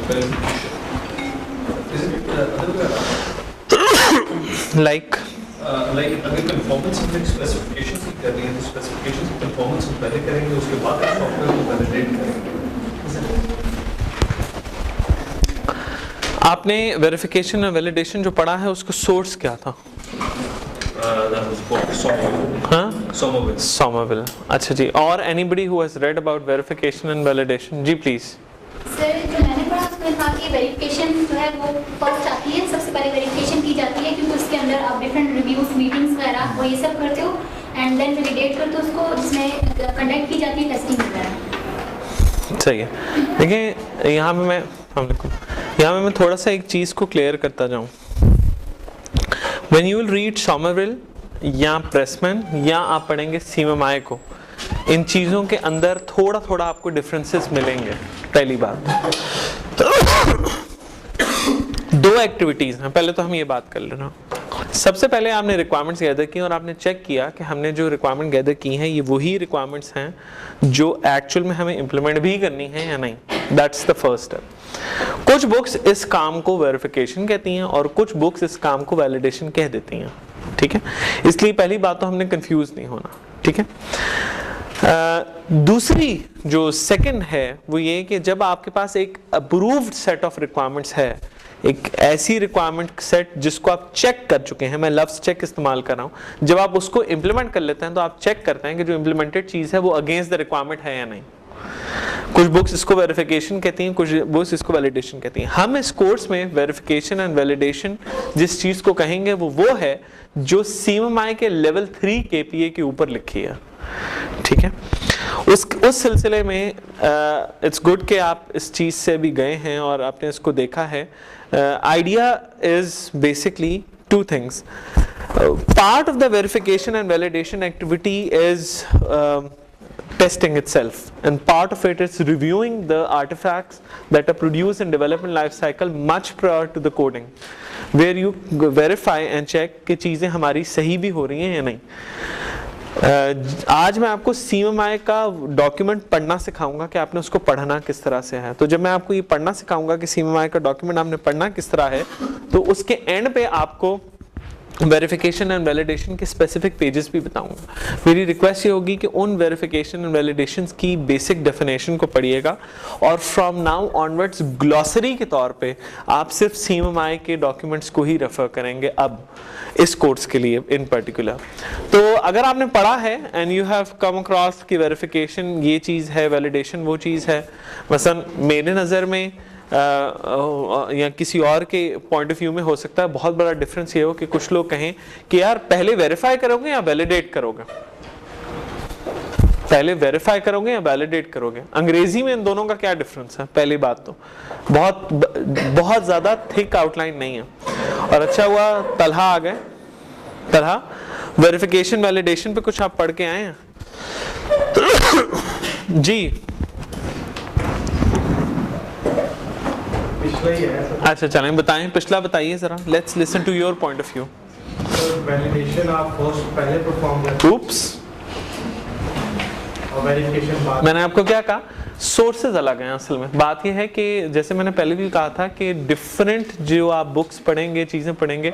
verification. Is it other way around? Like अगर performance index specifications की कर रही है तो स्पेसिफिकेशंस की परफॉर्मेंस हम पहले करेंगे, उसके बाद सॉफ्टवेयर को वैलिडेट करेंगे. आपने वेरिफिकेशन और वैलिडेशन जो पढ़ा है उसका सोर्स क्या था? हाँ, Somerville. अच्छा जी. और anybody who has read about verification and validation? जी प्लीज. सर जो मैंने पढ़ा उसमें था कि वेरिफिकेशन जो है वो फर्स्ट आती है, सबसे पहले वेरिफिकेशन की जाती है क्योंकि उसके अंदर आप डिफरेंट रिव्यूज, मीटिंग्स वगैरह वो ये सब करते हो एंड देन वैलिडेट करते हो उसको, जिसमें कंडक्ट की जाती है टेस्टिंग वगैरह. सही है. देखिए यहाँ पे मैं थोड़ा सा एक चीज़ को क्लियर करता जाऊँ. When you will read Somerville या प्रेसमैन या आप पढ़ेंगे CMMI को, इन चीज़ों के अंदर थोड़ा थोड़ा आपको डिफरेंसेस मिलेंगे. पहली बात दो एक्टिविटीज़ हैं. पहले तो हम ये बात कर लेना. सबसे पहले आपने रिक्वायरमेंट्स गैदर की और आपने चेक किया कि हमने जो रिक्वायरमेंट गैदर की हैं ये वही रिक्वायरमेंट्स हैं जो एक्चुअल में हमें इम्प्लीमेंट भी करनी है या नहीं. That's the first step. कुछ बुक्स इस काम को वेरिफिकेशन कहती हैं और कुछ बुक्स इस काम को वैलिडेशन कह देती हैं. ठीक है, इसलिए पहली बात तो हमने कंफ्यूज नहीं होना. ठीक है. दूसरी जो सेकंड है वो ये कि जब आपके पास एक अप्रूव्ड सेट ऑफ रिक्वायरमेंट्स है, एक ऐसी रिक्वायरमेंट सेट जिसको आप चेक कर चुके हैं, मैं लफ्ज़ चेक इस्तेमाल कर रहा हूँ, जब आप उसको इम्प्लीमेंट कर लेते हैं तो आप चेक करते हैं कि जो इम्प्लीमेंटेड चीज़ है वो अगेंस्ट द रिक्वायरमेंट है या नहीं. कुछ बुक्स इसको वेरिफिकेशन कहती हैं, कुछ बुक्स इसको वैलिडेशन कहती हैं. हम इस कोर्स में वेरिफिकेशन एंड वैलिडेशन जिस चीज़ को कहेंगे वो है जो CMMI के लेवल 3 KPA के ऊपर लिखी है. ठीक है. उस सिलसिले में इट्स गुड कि आप इस चीज़ से भी गए हैं और आपने इसको देखा है. Idea is basically two things. Part of the verification and validation activity is testing itself, and part of it is reviewing the artifacts that are produced in development life cycle much prior to the coding, where you verify and check कि चीज़ें हमारी सही भी हो रही हैं या नहीं. आज मैं आपको CMMI का डॉक्यूमेंट पढ़ना सिखाऊंगा कि आपने उसको पढ़ना किस तरह से है. तो जब मैं आपको ये पढ़ना सिखाऊंगा कि CMMI का डॉक्यूमेंट आपने पढ़ना किस तरह है, तो उसके एंड पे आपको वेरिफिकेशन एंड वैलिडेशन के स्पेसिफिक पेजेस भी बताऊंगा. मेरी रिक्वेस्ट ये होगी कि उन वेरिफिकेशन एंड वैलिडेशन की बेसिक डेफिनेशन को पढ़िएगा और फ्रॉम नाउ ऑनवर्ड्स ग्लॉसरी के तौर पे आप सिर्फ CMMI के डॉक्यूमेंट्स को ही रेफर करेंगे अब इस कोर्स के लिए इन पर्टिकुलर. तो अगर आपने पढ़ा है and you have come across कि वेरिफिकेशन ये चीज़ है, वैलिडेशन वो चीज़ है, मसलन मेरे नज़र में या किसी और के पॉइंट ऑफ व्यू में हो सकता है बहुत बड़ा डिफरेंस ये हो कि कुछ लोग कहें कि यार पहले वेरीफाई करोगे या वैलिडेट करोगे, पहले वेरीफाई करोगे या वैलिडेट करोगे. अंग्रेजी में इन दोनों का क्या डिफरेंस है? पहली बात तो बहुत ज्यादा थिक आउटलाइन नहीं है. और अच्छा हुआ तलहा आ गए. तलहा, वेरिफिकेशन वैलिडेशन पे कुछ आप पढ़ के आए हैं? जी अच्छा चलें बताएं, पिछला बताइए जरा. Let's listen to your point of view. Validation आप फर्स्ट पहले परफॉर्म करते हैं. Oops. और वेरिफिकेशन बाद. मैंने आपको क्या कहा? सोर्सेज अलग हैं. असल में बात यह है कि जैसे मैंने पहले भी कहा था कि डिफरेंट जो आप बुक्स पढ़ेंगे, चीज़ें पढ़ेंगे,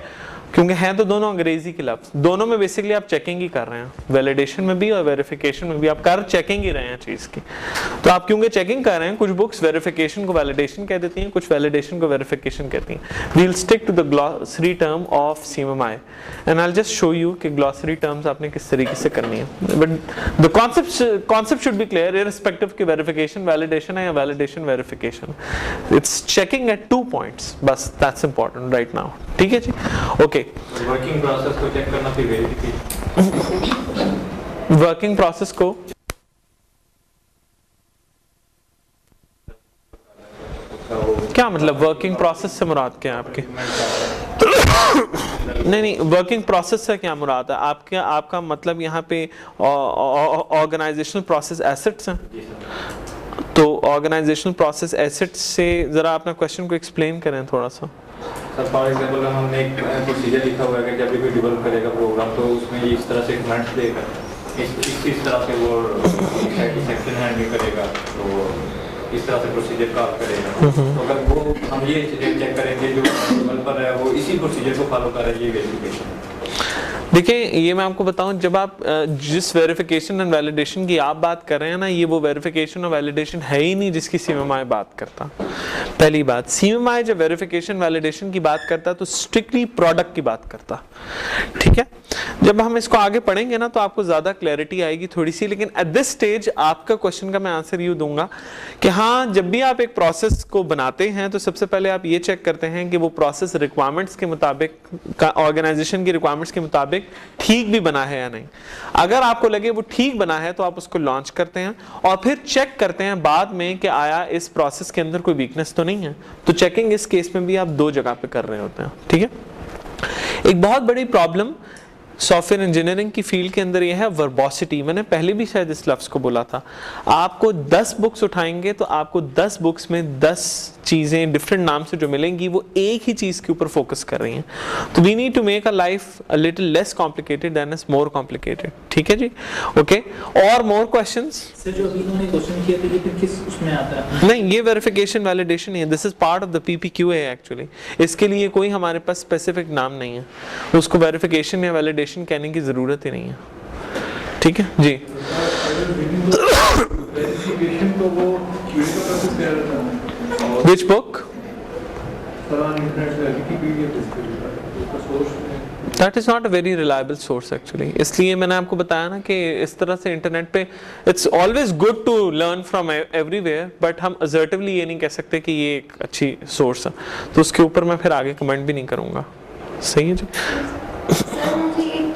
क्योंकि हैं तो दोनों अंग्रेजी के लफ्ज़, दोनों में बेसिकली आप चेकिंग ही कर रहे हैं. वैलिडेशन में भी और वेरिफिकेशन में भी आप चेकिंग ही रहे हैं चीज़ की. तो आप क्योंकि चेकिंग कर रहे हैं, कुछ बुक्स वेरिफिकेशन को वैलिडेशन कह देती हैं, कुछ वैलिडेशन को वेरिफिकेशन कहती हैं. We will stick to the glossary term of CMMI and I will just show you कि ग्लॉसरी टर्म्स आपने किस तरीके से करनी है. But the concept should be clear irrespective कि वेरिफिकेशन वैलिडेशन है या validation verification. It's checking at 2 points बस. That's important right now. ठीक है जी. ओके. वर्किंग प्रोसेस को चेक करना फिर वेरिफिकेशन. वर्किंग प्रोसेस को क्या मतलब? वर्किंग प्रोसेस से मुराद क्या है आपके? नहीं, वर्किंग प्रोसेस से क्या मुराद है आपके? आपका मतलब यहाँ पे ऑर्गेनाइजेशनल प्रोसेस एसेट्स हैं. तो ऑर्गेनाइजेशनल प्रोसेस एसेट्स से जरा अपना क्वेश्चन को एक्सप्लेन करें थोड़ा सा. सर फॉर एग्जांपल हमने एक प्रोसीजर लिखा हुआ है कि जब भी कोई डेवलप करेगा प्रोग्राम तो उसमें इस तरह से कमेंट्स देगा, इस तरह से वो सेक्शन हैंडल करेगा. तो इस तरह से प्रोसीजर काम करेगा। तो अगर वो हम ये चीजें चेक करेंगे जो डेवलपर है वो इसी प्रोसीजर को फॉलो कर रहा है, ये वेरिफिकेशन। देखिए ये मैं आपको बताऊं, जब आप जिस वेरिफिकेशन एंड वैलिडेशन की आप बात कर रहे हैं ना, ये वो वेरिफिकेशन और वैलिडेशन है ही नहीं जिसकी CMMI बात करता। पहली बात, CMMI जब वेरिफिकेशन वैलिडेशन की बात करता तो स्ट्रिक्टली प्रोडक्ट की बात करता, ठीक है। जब हम इसको आगे पढ़ेंगे ना तो आपको ज्यादा क्लैरिटी आएगी थोड़ी सी, लेकिन एट दिस स्टेज आपका क्वेश्चन का मैं आंसर यूं दूंगा कि हाँ, जब भी आप एक प्रोसेस को बनाते हैं तो सबसे पहले आप ये चेक करते हैं कि वो प्रोसेस रिक्वायरमेंट्स के मुताबिक, ऑर्गेनाइजेशन की रिक्वायरमेंट्स के मुताबिक ठीक भी बना है या नहीं। अगर आपको लगे वो ठीक बना है तो आप उसको लॉन्च करते हैं और फिर चेक करते हैं बाद में कि आया इस प्रोसेस के अंदर कोई वीकनेस तो नहीं है। तो चेकिंग इस केस में भी आप दो जगह पे कर रहे होते हैं, ठीक है। एक बहुत बड़ी प्रॉब्लम सॉफ्टवेयर इंजीनियरिंग की फील्ड के अंदर यह है वर्बोसिटी। मैंने पहले भी शायद इस लफ्ज को बोला था। आपको 10 बुक्स उठाएंगे तो आपको 10 बुक्स में 10 चीजें डिफरेंट नाम से जो मिलेंगी वो एक ही चीज के ऊपर फोकस कर रही हैं। तो we need to make a life a little less complicated than is more complicated, ठीक है जी। ओके, और मोर क्वेश्चंस? सर जो अभी इन्होंने क्वेश्चन किया था ये फिर किस उसमें आता है? नहीं, ये वेरिफिकेशन वैलिडेशन है, this is part of the PPQA actually. इसके लिए कोई हमारे पास स्पेसिफिक नाम नहीं है, उसको वेरिफिकेशन या वैलिडेशन कहने की जरूरत ही नहीं है, ठीक है जी। वेरिफिकेशन को वो QA का प्रोसेस कर रहा था। Which book? That is not a very reliable source actually. इसलिए मैंने आपको बताया ना कि इस तरह से इंटरनेट पे it's always good to learn from everywhere, but हम assertively ये नहीं कह सकते कि ये एक अच्छी सोर्स है, तो उसके ऊपर मैं फिर आगे कमेंट भी नहीं करूँगा। सही है जी। सर मुझे एक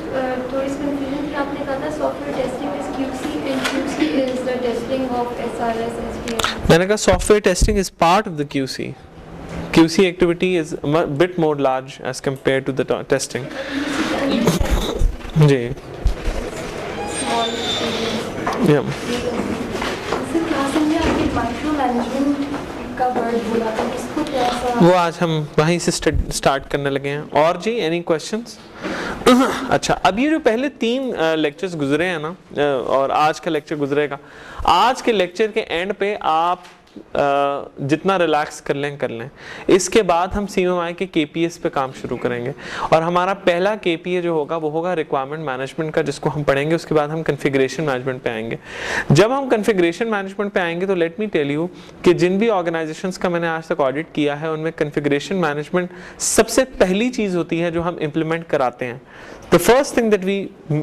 थोड़ी सी कंफ्यूजन थी, आपने कहा था software testing is QC and QC is the testing of SRS SPM। मैंने कहा software testing is part of the QC. QC activity is a bit more large as compared to the testing. जी। Yeah. Sir class में आपने micro management का word बोला था, इसको कैसा? वो आज हम वहीं से स्टार्ट करने लगे हैं। और जी एनी क्वेश्चंस? अच्छा, अब ये जो पहले 3 लेक्चर्स गुजरे हैं ना, और आज का लेक्चर गुजरेगा, आज के लेक्चर के एंड पे आप जितना रिलैक्स कर लें। इसके बाद हम CMMI के KPS पे काम शुरू करेंगे और हमारा पहला KPA जो होगा वो होगा रिक्वायरमेंट मैनेजमेंट का, जिसको हम पढ़ेंगे। उसके बाद हम कॉन्फ़िगरेशन मैनेजमेंट पे आएंगे। जब हम कॉन्फ़िगरेशन मैनेजमेंट पे आएंगे तो लेट मी टेल यू कि जिन भी ऑर्गेनाइजेशंस का मैंने आज तक ऑडिट किया है उनमें कॉन्फ़िगरेशन मैनेजमेंट सबसे पहली चीज़ होती है जो हम इम्प्लीमेंट कराते हैं। The first thing that we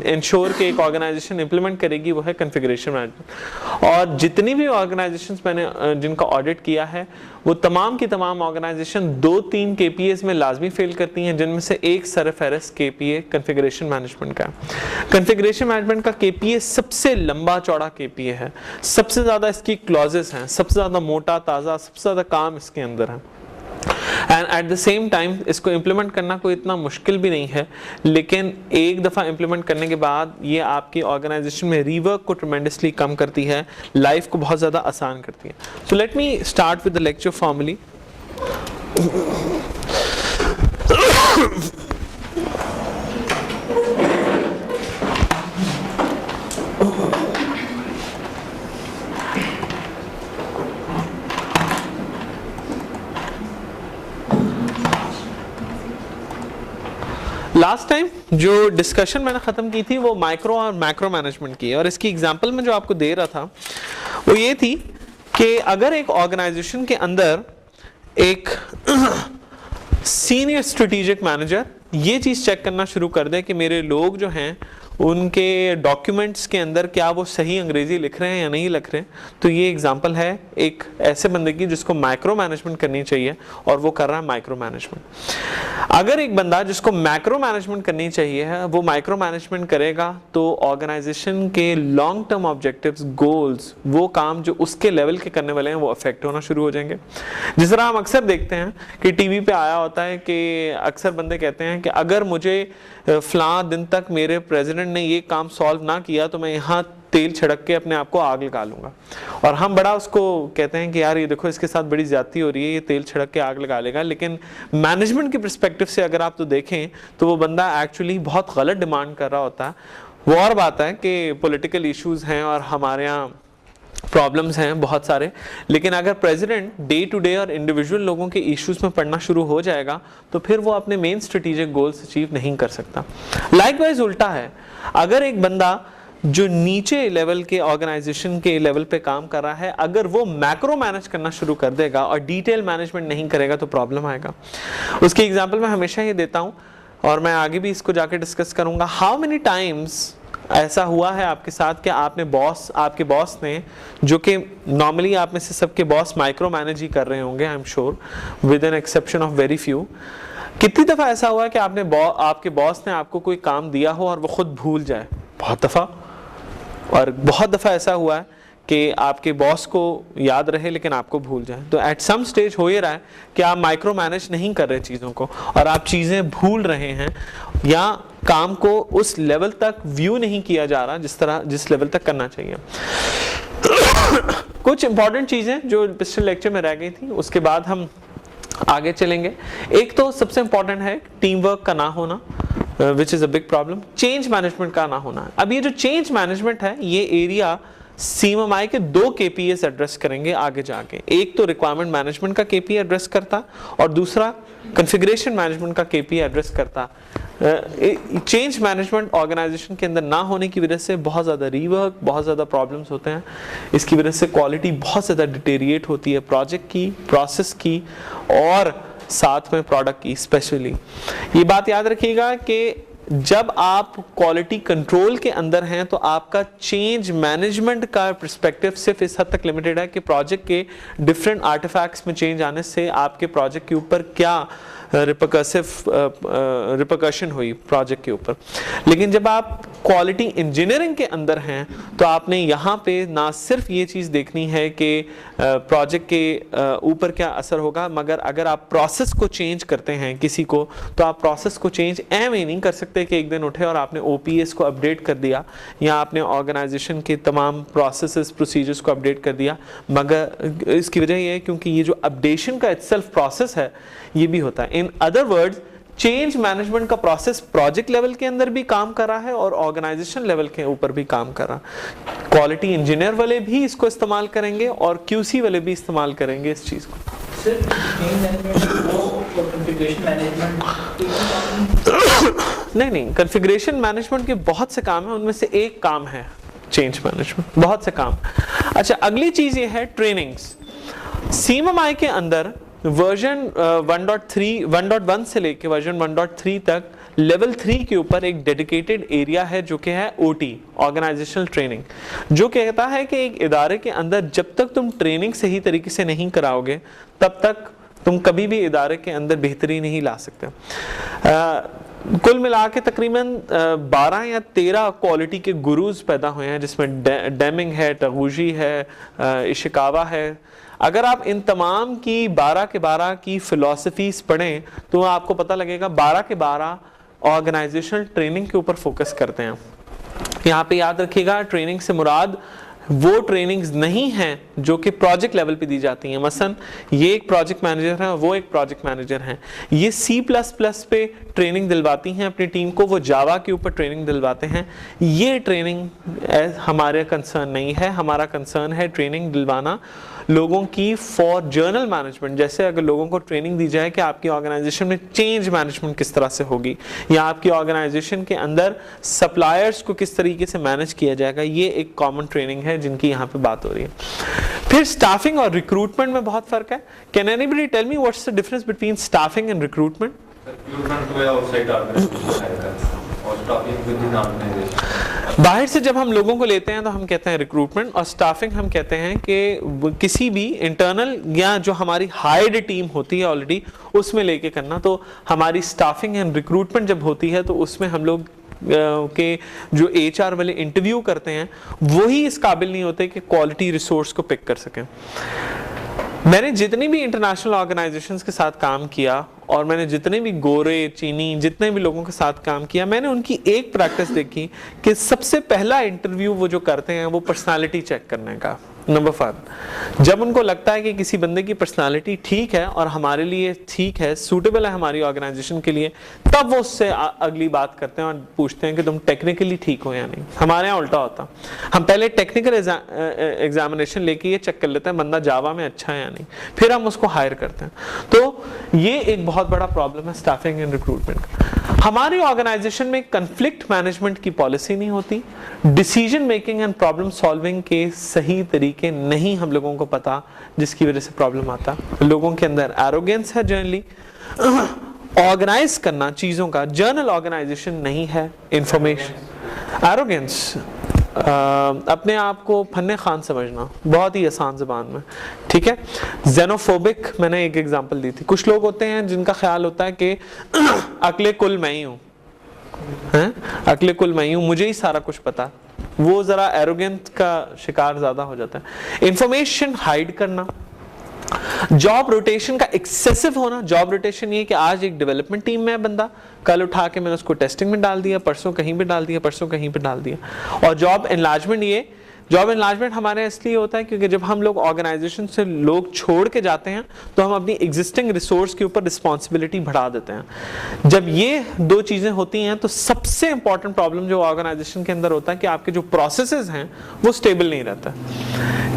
ensure कि एक ऑर्गेनाइजेशन इंप्लीमेंट करेगी वो है कॉन्फ़िगरेशन मैनेजमेंट। और जितनी भी ऑर्गेनाइजेशंस मैंने जिनका ऑडिट किया है वो तमाम की तमाम ऑर्गेनाइजेशन 2-3 KPAs में लाजमी फेल करती हैं, जिनमें से एक सरफहरिस्त KPA कॉन्फ़िगरेशन मैनेजमेंट का। कॉन्फ़िगरेशन मैनेजमेंट का KPA सबसे लंबा चौड़ा KPA है, सबसे ज़्यादा इसकी क्लॉजेस हैं, सबसे ज़्यादा मोटा ताज़ा, सबसे ज़्यादा काम इसके अंदर है। And at the same time इसको इम्प्लीमेंट करना कोई इतना मुश्किल भी नहीं है, लेकिन एक दफ़ा इम्प्लीमेंट करने के बाद ये आपकी ऑर्गेनाइजेशन में रीवर्क को ट्रेमेंडसली कम करती है, लाइफ को बहुत ज़्यादा आसान करती है। So let me start with the lecture formally. Last time जो डिस्कशन मैंने ख़त्म की थी वो माइक्रो और मैक्रो मैनेजमेंट की है, और इसकी एग्जांपल में जो आपको दे रहा था वो ये थी कि अगर एक ऑर्गेनाइजेशन के अंदर एक सीनियर स्ट्रेटेजिक मैनेजर ये चीज़ चेक करना शुरू कर दे कि मेरे लोग जो हैं उनके डॉक्यूमेंट्स के अंदर क्या वो सही अंग्रेजी लिख रहे हैं या नहीं लिख रहे हैं, तो ये एग्जांपल है एक ऐसे बंदे की जिसको माइक्रो मैनेजमेंट करनी चाहिए और वो कर रहा है माइक्रो मैनेजमेंट। अगर एक बंदा जिसको मैक्रो मैनेजमेंट करनी चाहिए है वो माइक्रो मैनेजमेंट करेगा तो ऑर्गेनाइजेशन के लॉन्ग टर्म ऑब्जेक्टिव्स, गोल्स, वो काम जो उसके लेवल के करने वाले हैं वो अफेक्ट होना शुरू हो जाएंगे। जिस तरह हम अक्सर देखते हैं कि टीवी पे आया होता है कि अक्सर बंदे कहते हैं कि अगर मुझे फलां दिन तक मेरे प्रेसिडेंट ने ये काम सॉल्व ना किया तो मैं यहाँ तेल छिड़क के अपने आप को आग लगा लूंगा, और हम बड़ा उसको कहते हैं कि यार ये देखो इसके साथ बड़ी ज्यादती हो रही है, ये तेल छिड़क के आग लगा लेगा। लेकिन मैनेजमेंट की पर्सपेक्टिव से अगर आप तो देखें तो वो बंदा एक्चुअली बहुत गलत डिमांड कर रहा होता है। वो और बात है कि पॉलिटिकल इश्यूज हैं और हमारे यहाँ प्रॉब्लम्स हैं बहुत सारे, लेकिन अगर प्रेसिडेंट डे टू डे और इंडिविजुअल लोगों के इश्यूज में पढ़ना शुरू हो जाएगा तो फिर वो अपने मेन स्ट्रेटेजिक गोल्स अचीव नहीं कर सकता। लाइकवाइज उल्टा है, अगर एक बंदा जो नीचे लेवल के ऑर्गेनाइजेशन के लेवल पे काम कर रहा है, अगर वो मैक्रो मैनेज करना शुरू कर देगा और डिटेल मैनेजमेंट नहीं करेगा तो प्रॉब्लम आएगा। उसके एग्जांपल मैं हमेशा ये देता हूँ और मैं आगे भी इसको जाके डिस्कस करूंगा। हाउ मेनी टाइम्स ऐसा हुआ है आपके साथ कि आपके बॉस ने, जो कि नॉर्मली आप में से सबके बॉस माइक्रो मैनेज ही कर रहे होंगे, I am sure, with an exception of very few, कितनी दफ़ा ऐसा हुआ है कि आपके बॉस ने आपको कोई काम दिया हो और वो खुद भूल जाए? बहुत दफ़ा। और बहुत दफ़ा ऐसा हुआ है कि आपके बॉस को याद रहे लेकिन आपको भूल जाए। तो एट सम स्टेज हो ही रहा है कि आप माइक्रो मैनेज नहीं कर रहे चीज़ों को और आप चीज़ें भूल रहे हैं या काम को उस लेवल तक व्यू नहीं किया जा रहा जिस लेवल तक करना चाहिए। कुछ इंपॉर्टेंट चीज़ें जो पिछले लेक्चर में रह गई थी उसके बाद हम आगे चलेंगे। एक तो सबसे इंपॉर्टेंट है टीम वर्क का ना होना, which is a big problem. Change management का ना होना। अब ये जो चेंज मैनेजमेंट है, ये एरिया CMMI के 2 KPIs एड्रेस करेंगे आगे जाके। एक तो रिक्वायरमेंट मैनेजमेंट का KPI एड्रेस करता और दूसरा कॉन्फ़िगरेशन मैनेजमेंट का KPI एड्रेस करता। चेंज मैनेजमेंट ऑर्गेनाइजेशन के अंदर ना होने की वजह से बहुत ज़्यादा रीवर्क, बहुत ज़्यादा प्रॉब्लम्स होते हैं। इसकी वजह से क्वालिटी बहुत ज़्यादा डिटेरिएट होती है, प्रोजेक्ट की, प्रोसेस की और साथ में प्रोडक्ट की स्पेशली। ये बात याद रखिएगा कि जब आप क्वालिटी कंट्रोल के अंदर हैं तो आपका चेंज मैनेजमेंट का पर्सपेक्टिव सिर्फ इस हद तक लिमिटेड है कि प्रोजेक्ट के डिफरेंट आर्टिफैक्ट्स में चेंज आने से आपके प्रोजेक्ट के ऊपर क्या रिपरकशन हुई प्रोजेक्ट के ऊपर। लेकिन जब आप क्वालिटी इंजीनियरिंग के अंदर हैं तो आपने यहाँ पे ना सिर्फ ये चीज़ देखनी है कि प्रोजेक्ट के ऊपर क्या असर होगा, मगर अगर आप प्रोसेस को चेंज करते हैं किसी को, तो आप प्रोसेस को चेंज ऐसे नहीं कर सकते कि एक दिन उठे और आपने OPS को अपडेट कर दिया या आपने ऑर्गेनाइजेशन के तमाम प्रोसेसेस प्रोसीजर्स को अपडेट कर दिया। मगर इसकी वजह ये है क्योंकि ये जो अपडेशन का इटसेल्फ प्रोसेस है ये भी होता है। In other words, change management का प्रोसेस प्रोजेक्ट लेवल के अंदर भी काम कर रहा है और ऑर्गेनाइजेशन लेवल के ऊपर भी काम कर रहा है। क्वालिटी इंजीनियर वाले भी इसको इस्तेमाल करेंगे और QC वाले भी इस्तेमाल करेंगे इस चीज़ को। नहीं, कॉन्फ़िगरेशन मैनेजमेंट के बहुत से काम हैं, उनमें से एक काम है चेंज मैनेजमेंट, बहुत से काम। अच्छा, अगली चीज़ ये है ट्रेनिंग्स। CMMI के अंदर वर्जन 1.1 से लेके वर्जन 1.3 तक लेवल 3 के ऊपर एक डेडिकेटेड एरिया है जो कि है OT, ऑर्गेनाइजेशनल ट्रेनिंग, जो कहता है कि एक इदारे के अंदर जब तक तुम ट्रेनिंग सही तरीके से नहीं कराओगे तब तक तुम कभी भी इदारे के अंदर बेहतरी नहीं ला सकते। कुल मिला के तकरीबन 12 या 13 क्वालिटी के गुरुज पैदा हुए हैं, जिसमें डेमिंग है, टगुची है, इशिकावा है। अगर आप इन तमाम की 12 के 12 की फिलॉसफीज पढ़ें तो आपको पता लगेगा 12 के 12 ऑर्गेनाइजेशनल ट्रेनिंग के ऊपर फोकस करते हैं। यहाँ पे याद रखिएगा, ट्रेनिंग से मुराद वो ट्रेनिंग्स नहीं हैं जो कि प्रोजेक्ट लेवल पे दी जाती हैं। मसलन ये एक प्रोजेक्ट मैनेजर है, वो एक प्रोजेक्ट मैनेजर हैं, ये C++ पे ट्रेनिंग दिलवाती हैं अपनी टीम को, वो जावा के ऊपर ट्रेनिंग दिलवाते हैं। ये ट्रेनिंग हमारे कंसर्न नहीं है। हमारा कंसर्न है ट्रेनिंग दिलवाना लोगों की फॉर जर्नल मैनेजमेंट। जैसे अगर लोगों को ट्रेनिंग दी जाए कि आपकी ऑर्गेनाइजेशन में चेंज मैनेजमेंट किस तरह से होगी या आपकी ऑर्गेनाइजेशन के अंदर सप्लायर्स को किस तरीके से मैनेज किया जाएगा, ये एक कॉमन ट्रेनिंग है जिनकी यहाँ पे बात हो रही है। फिर स्टाफिंग और रिक्रूटमेंट में बहुत फर्क है। Can anybody tell me what's the difference between staffing and recruitment? बाहर से जब हम लोगों को लेते हैं तो हम कहते हैं रिक्रूटमेंट, और स्टाफिंग हम कहते हैं कि किसी भी इंटरनल या जो हमारी हायर्ड टीम होती है ऑलरेडी उसमें लेके करना। तो हमारी स्टाफिंग एंड रिक्रूटमेंट जब होती है तो उसमें हम लोग के जो HR वाले इंटरव्यू करते हैं वही इस काबिल नहीं होते कि क्वालिटी रिसोर्स को पिक कर सकें। मैंने जितनी भी इंटरनेशनल ऑर्गेनाइजेशंस के साथ काम किया और मैंने जितने भी गोरे चीनी जितने भी लोगों के साथ काम किया, मैंने उनकी एक प्रैक्टिस देखी कि सबसे पहला इंटरव्यू वो जो करते हैं वो पर्सनालिटी चेक करने का। नंबर 5, जब उनको लगता है कि किसी बंदे की पर्सनालिटी ठीक है और हमारे लिए ठीक है, सूटेबल है हमारी ऑर्गेनाइजेशन के लिए, तब वो उससे अगली बात करते हैं और पूछते हैं कि तुम टेक्निकली ठीक हो या नहीं। हमारे यहाँ उल्टा होता, हम पहले टेक्निकल एग्जामिनेशन लेके ये चेक कर लेते हैं बंदा जावा में अच्छा है या नहीं, फिर हम उसको हायर करते हैं। तो ये एक बहुत बड़ा प्रॉब्लम है स्टाफिंग एंड रिक्रूटमेंट। हमारी ऑर्गेनाइजेशन में कन्फ्लिक्ट मैनेजमेंट की पॉलिसी नहीं होती, decision making and problem solving के सही तरीके नहीं हम लोगों को पता, जिसकी वजह से प्रॉब्लम आता। लोगों के अंदर एरोगेंस है, जनरली ऑर्गेनाइज करना चीजों का, जर्नल ऑर्गेनाइजेशन नहीं है, इंफॉर्मेशन एरोगेंस, अपने आप को फन्ने खान समझना, बहुत ही आसान ज़बान में, ठीक है। जेनोफोबिक, मैंने एक एग्जांपल दी थी। कुछ लोग होते हैं जिनका ख्याल होता है कि अकले कुल मैं ही हूँ, अकले कुल मैं ही हूँ, मुझे ही सारा कुछ पता। वो ज़रा एरोगेंट का शिकार ज़्यादा हो जाता है। इंफॉर्मेशन हाइड करना, जॉब रोटेशन का एक्सेसिव होना। जॉब रोटेशन ये कि आज एक डेवलपमेंट टीम में है बंदा, कल उठा के मैंने उसको टेस्टिंग में डाल दिया, परसों कहीं पे डाल दिया, परसों कहीं पे डाल दिया। और जॉब एनलार्जमेंट, ये जॉब एनलार्जमेंट हमारे इसलिए होता है क्योंकि जब हम लोग ऑर्गेनाइजेशन से लोग छोड़ के जाते हैं तो हम अपनी एग्जिस्टिंग रिसोर्स के ऊपर रिस्पॉन्सिबिलिटी बढ़ा देते हैं। जब ये दो चीज़ें होती हैं तो सबसे इंपॉर्टेंट प्रॉब्लम जो ऑर्गेनाइजेशन के अंदर होता है कि आपके जो प्रोसेसेस हैं वो स्टेबल नहीं रहता,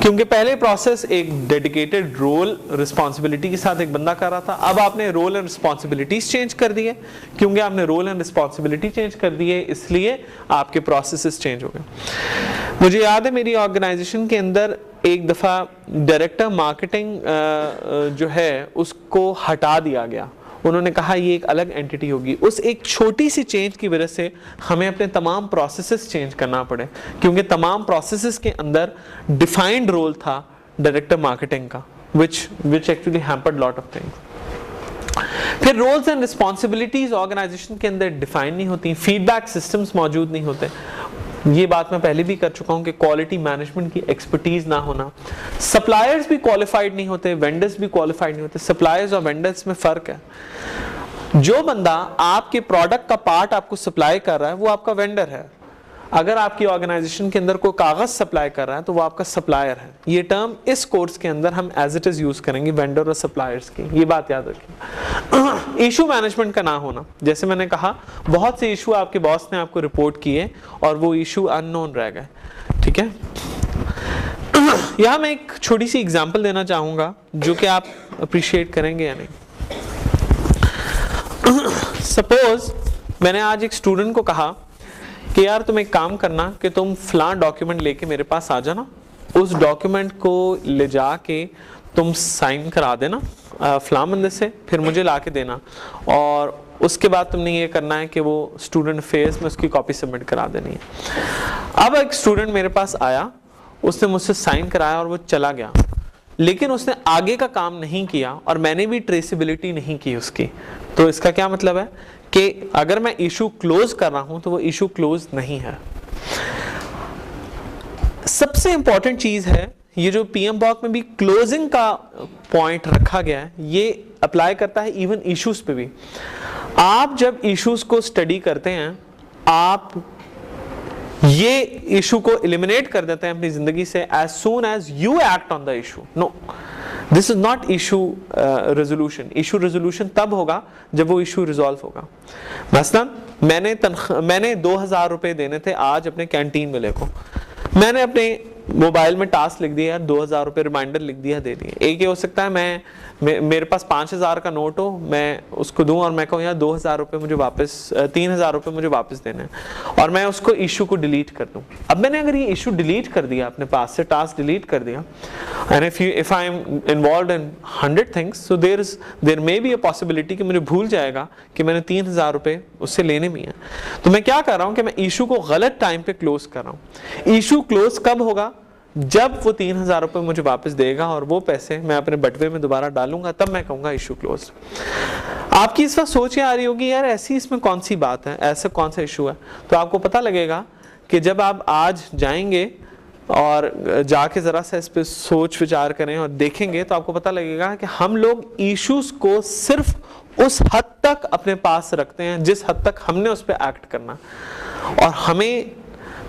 क्योंकि पहले प्रोसेस एक डेडिकेटेड रोल रिस्पॉन्सिबिलिटी के साथ एक बंदा कर रहा था, अब आपने रोल एंड रिस्पॉन्सिबिलिटीज चेंज कर दी है। क्योंकि आपने रोल एंड रिस्पॉन्सिबिलिटी चेंज कर दी है, इसलिए आपके प्रोसेसेस चेंज हो गए। मुझे याद है मेरी ऑर्गेनाइजेशन के अंदर एक दफ़ा डायरेक्टर मार्केटिंग जो है उसको हटा दिया गया। उन्होंने कहा ये एक अलग एंटिटी होगी। उस एक छोटी सी चेंज की वजह से हमें अपने तमाम प्रोसेसेस चेंज करना पड़े, क्योंकि तमाम प्रोसेसेस के अंदर डिफाइंड रोल था डायरेक्टर मार्केटिंग का, which actually hampered lot of things। फिर रोल्स एंड रिस्पॉन्सिबिलिटीज ऑर्गेनाइजेशन के अंदर डिफाइन नहीं होती, फीडबैक सिस्टम्स मौजूद नहीं होते। ये बात मैं पहले भी कर चुका हूं कि क्वालिटी मैनेजमेंट की एक्सपर्टीज ना होना, सप्लायर्स भी क्वालिफाइड नहीं होते, वेंडर्स भी क्वालिफाइड नहीं होते। सप्लायर्स और वेंडर्स में फर्क है। जो बंदा आपके प्रोडक्ट का पार्ट आपको सप्लाई कर रहा है वो आपका वेंडर है। अगर आपकी ऑर्गेनाइजेशन के अंदर कोई कागज सप्लाई कर रहा है तो वो आपका सप्लायर है। ये टर्म इस कोर्स के अंदर हम एज इट इज यूज करेंगे वेंडर और सप्लायर्स की, ये बात याद रखिए। इशू मैनेजमेंट का ना होना, जैसे मैंने कहा बहुत से इशू आपके बॉस ने आपको रिपोर्ट किए और वो इशू अननोन रह गए, ठीक है। यहां मैं एक छोटी सी एग्जांपल देना चाहूंगा जो कि आप अप्रिशिएट करेंगे या नहीं। सपोज मैंने आज एक स्टूडेंट को कहा कि यार तुम एक काम करना कि तुम फलां डॉक्यूमेंट लेके मेरे पास आ जाना, उस डॉक्यूमेंट को ले जाके तुम साइन करा देना फलां बंदे से, फिर मुझे ला के देना, और उसके बाद तुमने ये करना है कि वो स्टूडेंट फेयर्स में उसकी कॉपी सबमिट करा देनी है। अब एक स्टूडेंट मेरे पास आया, उसने मुझसे साइन कराया और वो चला गया, लेकिन उसने आगे का काम नहीं किया और मैंने भी ट्रेसेबिलिटी नहीं की उसकी। तो इसका क्या मतलब है कि अगर मैं इशू क्लोज कर रहा हूं तो वो इशू क्लोज नहीं है। सबसे इंपॉर्टेंट चीज है ये जो पीएम बॉक में भी क्लोजिंग का पॉइंट रखा गया है, ये अप्लाई करता है इवन इश्यूज पे भी। आप जब इश्यूज को स्टडी करते हैं, आप ये इशू को एलिमिनेट कर देते हैं अपनी जिंदगी से as soon as you act on the issue. No, this is not issue resolution. Issue resolution तब होगा जब वो इशू रिजॉल्व होगा। मसलन मैंने 2000 रुपए देने थे आज अपने कैंटीन वाले को, मैंने अपने मोबाइल में टास्क लिख दिया यार 2000 रुपए रिमाइंडर लिख दिया, दे दिए। एक ये हो सकता है मेरे पास 5000 का नोट हो, मैं उसको दूं और मैं कहूँ यार 2000 रुपए मुझे वापस 3000 रुपए मुझे वापस देने हैं, और मैं उसको इशू को डिलीट कर दूं। अब मैंने अगर ये इशू डिलीट कर दिया, अपने पास से टास्क डिलीट कर दिया, and if I am involved in 100 things, so there may be a possibility कि मुझे भूल जाएगा कि मैंने 3000 रुपए उससे लेने भी हैं। तो मैं क्या कर रहा हूँ कि मैं इशू को गलत टाइम पे क्लोज कर रहा हूँ। इशू क्लोज कब होगा? जब वो 3000 रुपए मुझे वापस देगा और वो पैसे मैं अपने बटवे में दोबारा डालूंगा, तब मैं कहूंगा इशू क्लोज। आपकी इस वक्त सोच आ रही होगी यार ऐसी इसमें कौन सी बात है, ऐसा कौन सा इशू है? तो आपको पता लगेगा कि जब आप आज जाएंगे और जाके जरा सा इस पे सोच विचार करें और देखेंगे तो आपको पता लगेगा कि हम लोग इश्यूज को सिर्फ उस हद तक अपने पास रखते हैं जिस हद तक हमने उस पर एक्ट करना, और हमें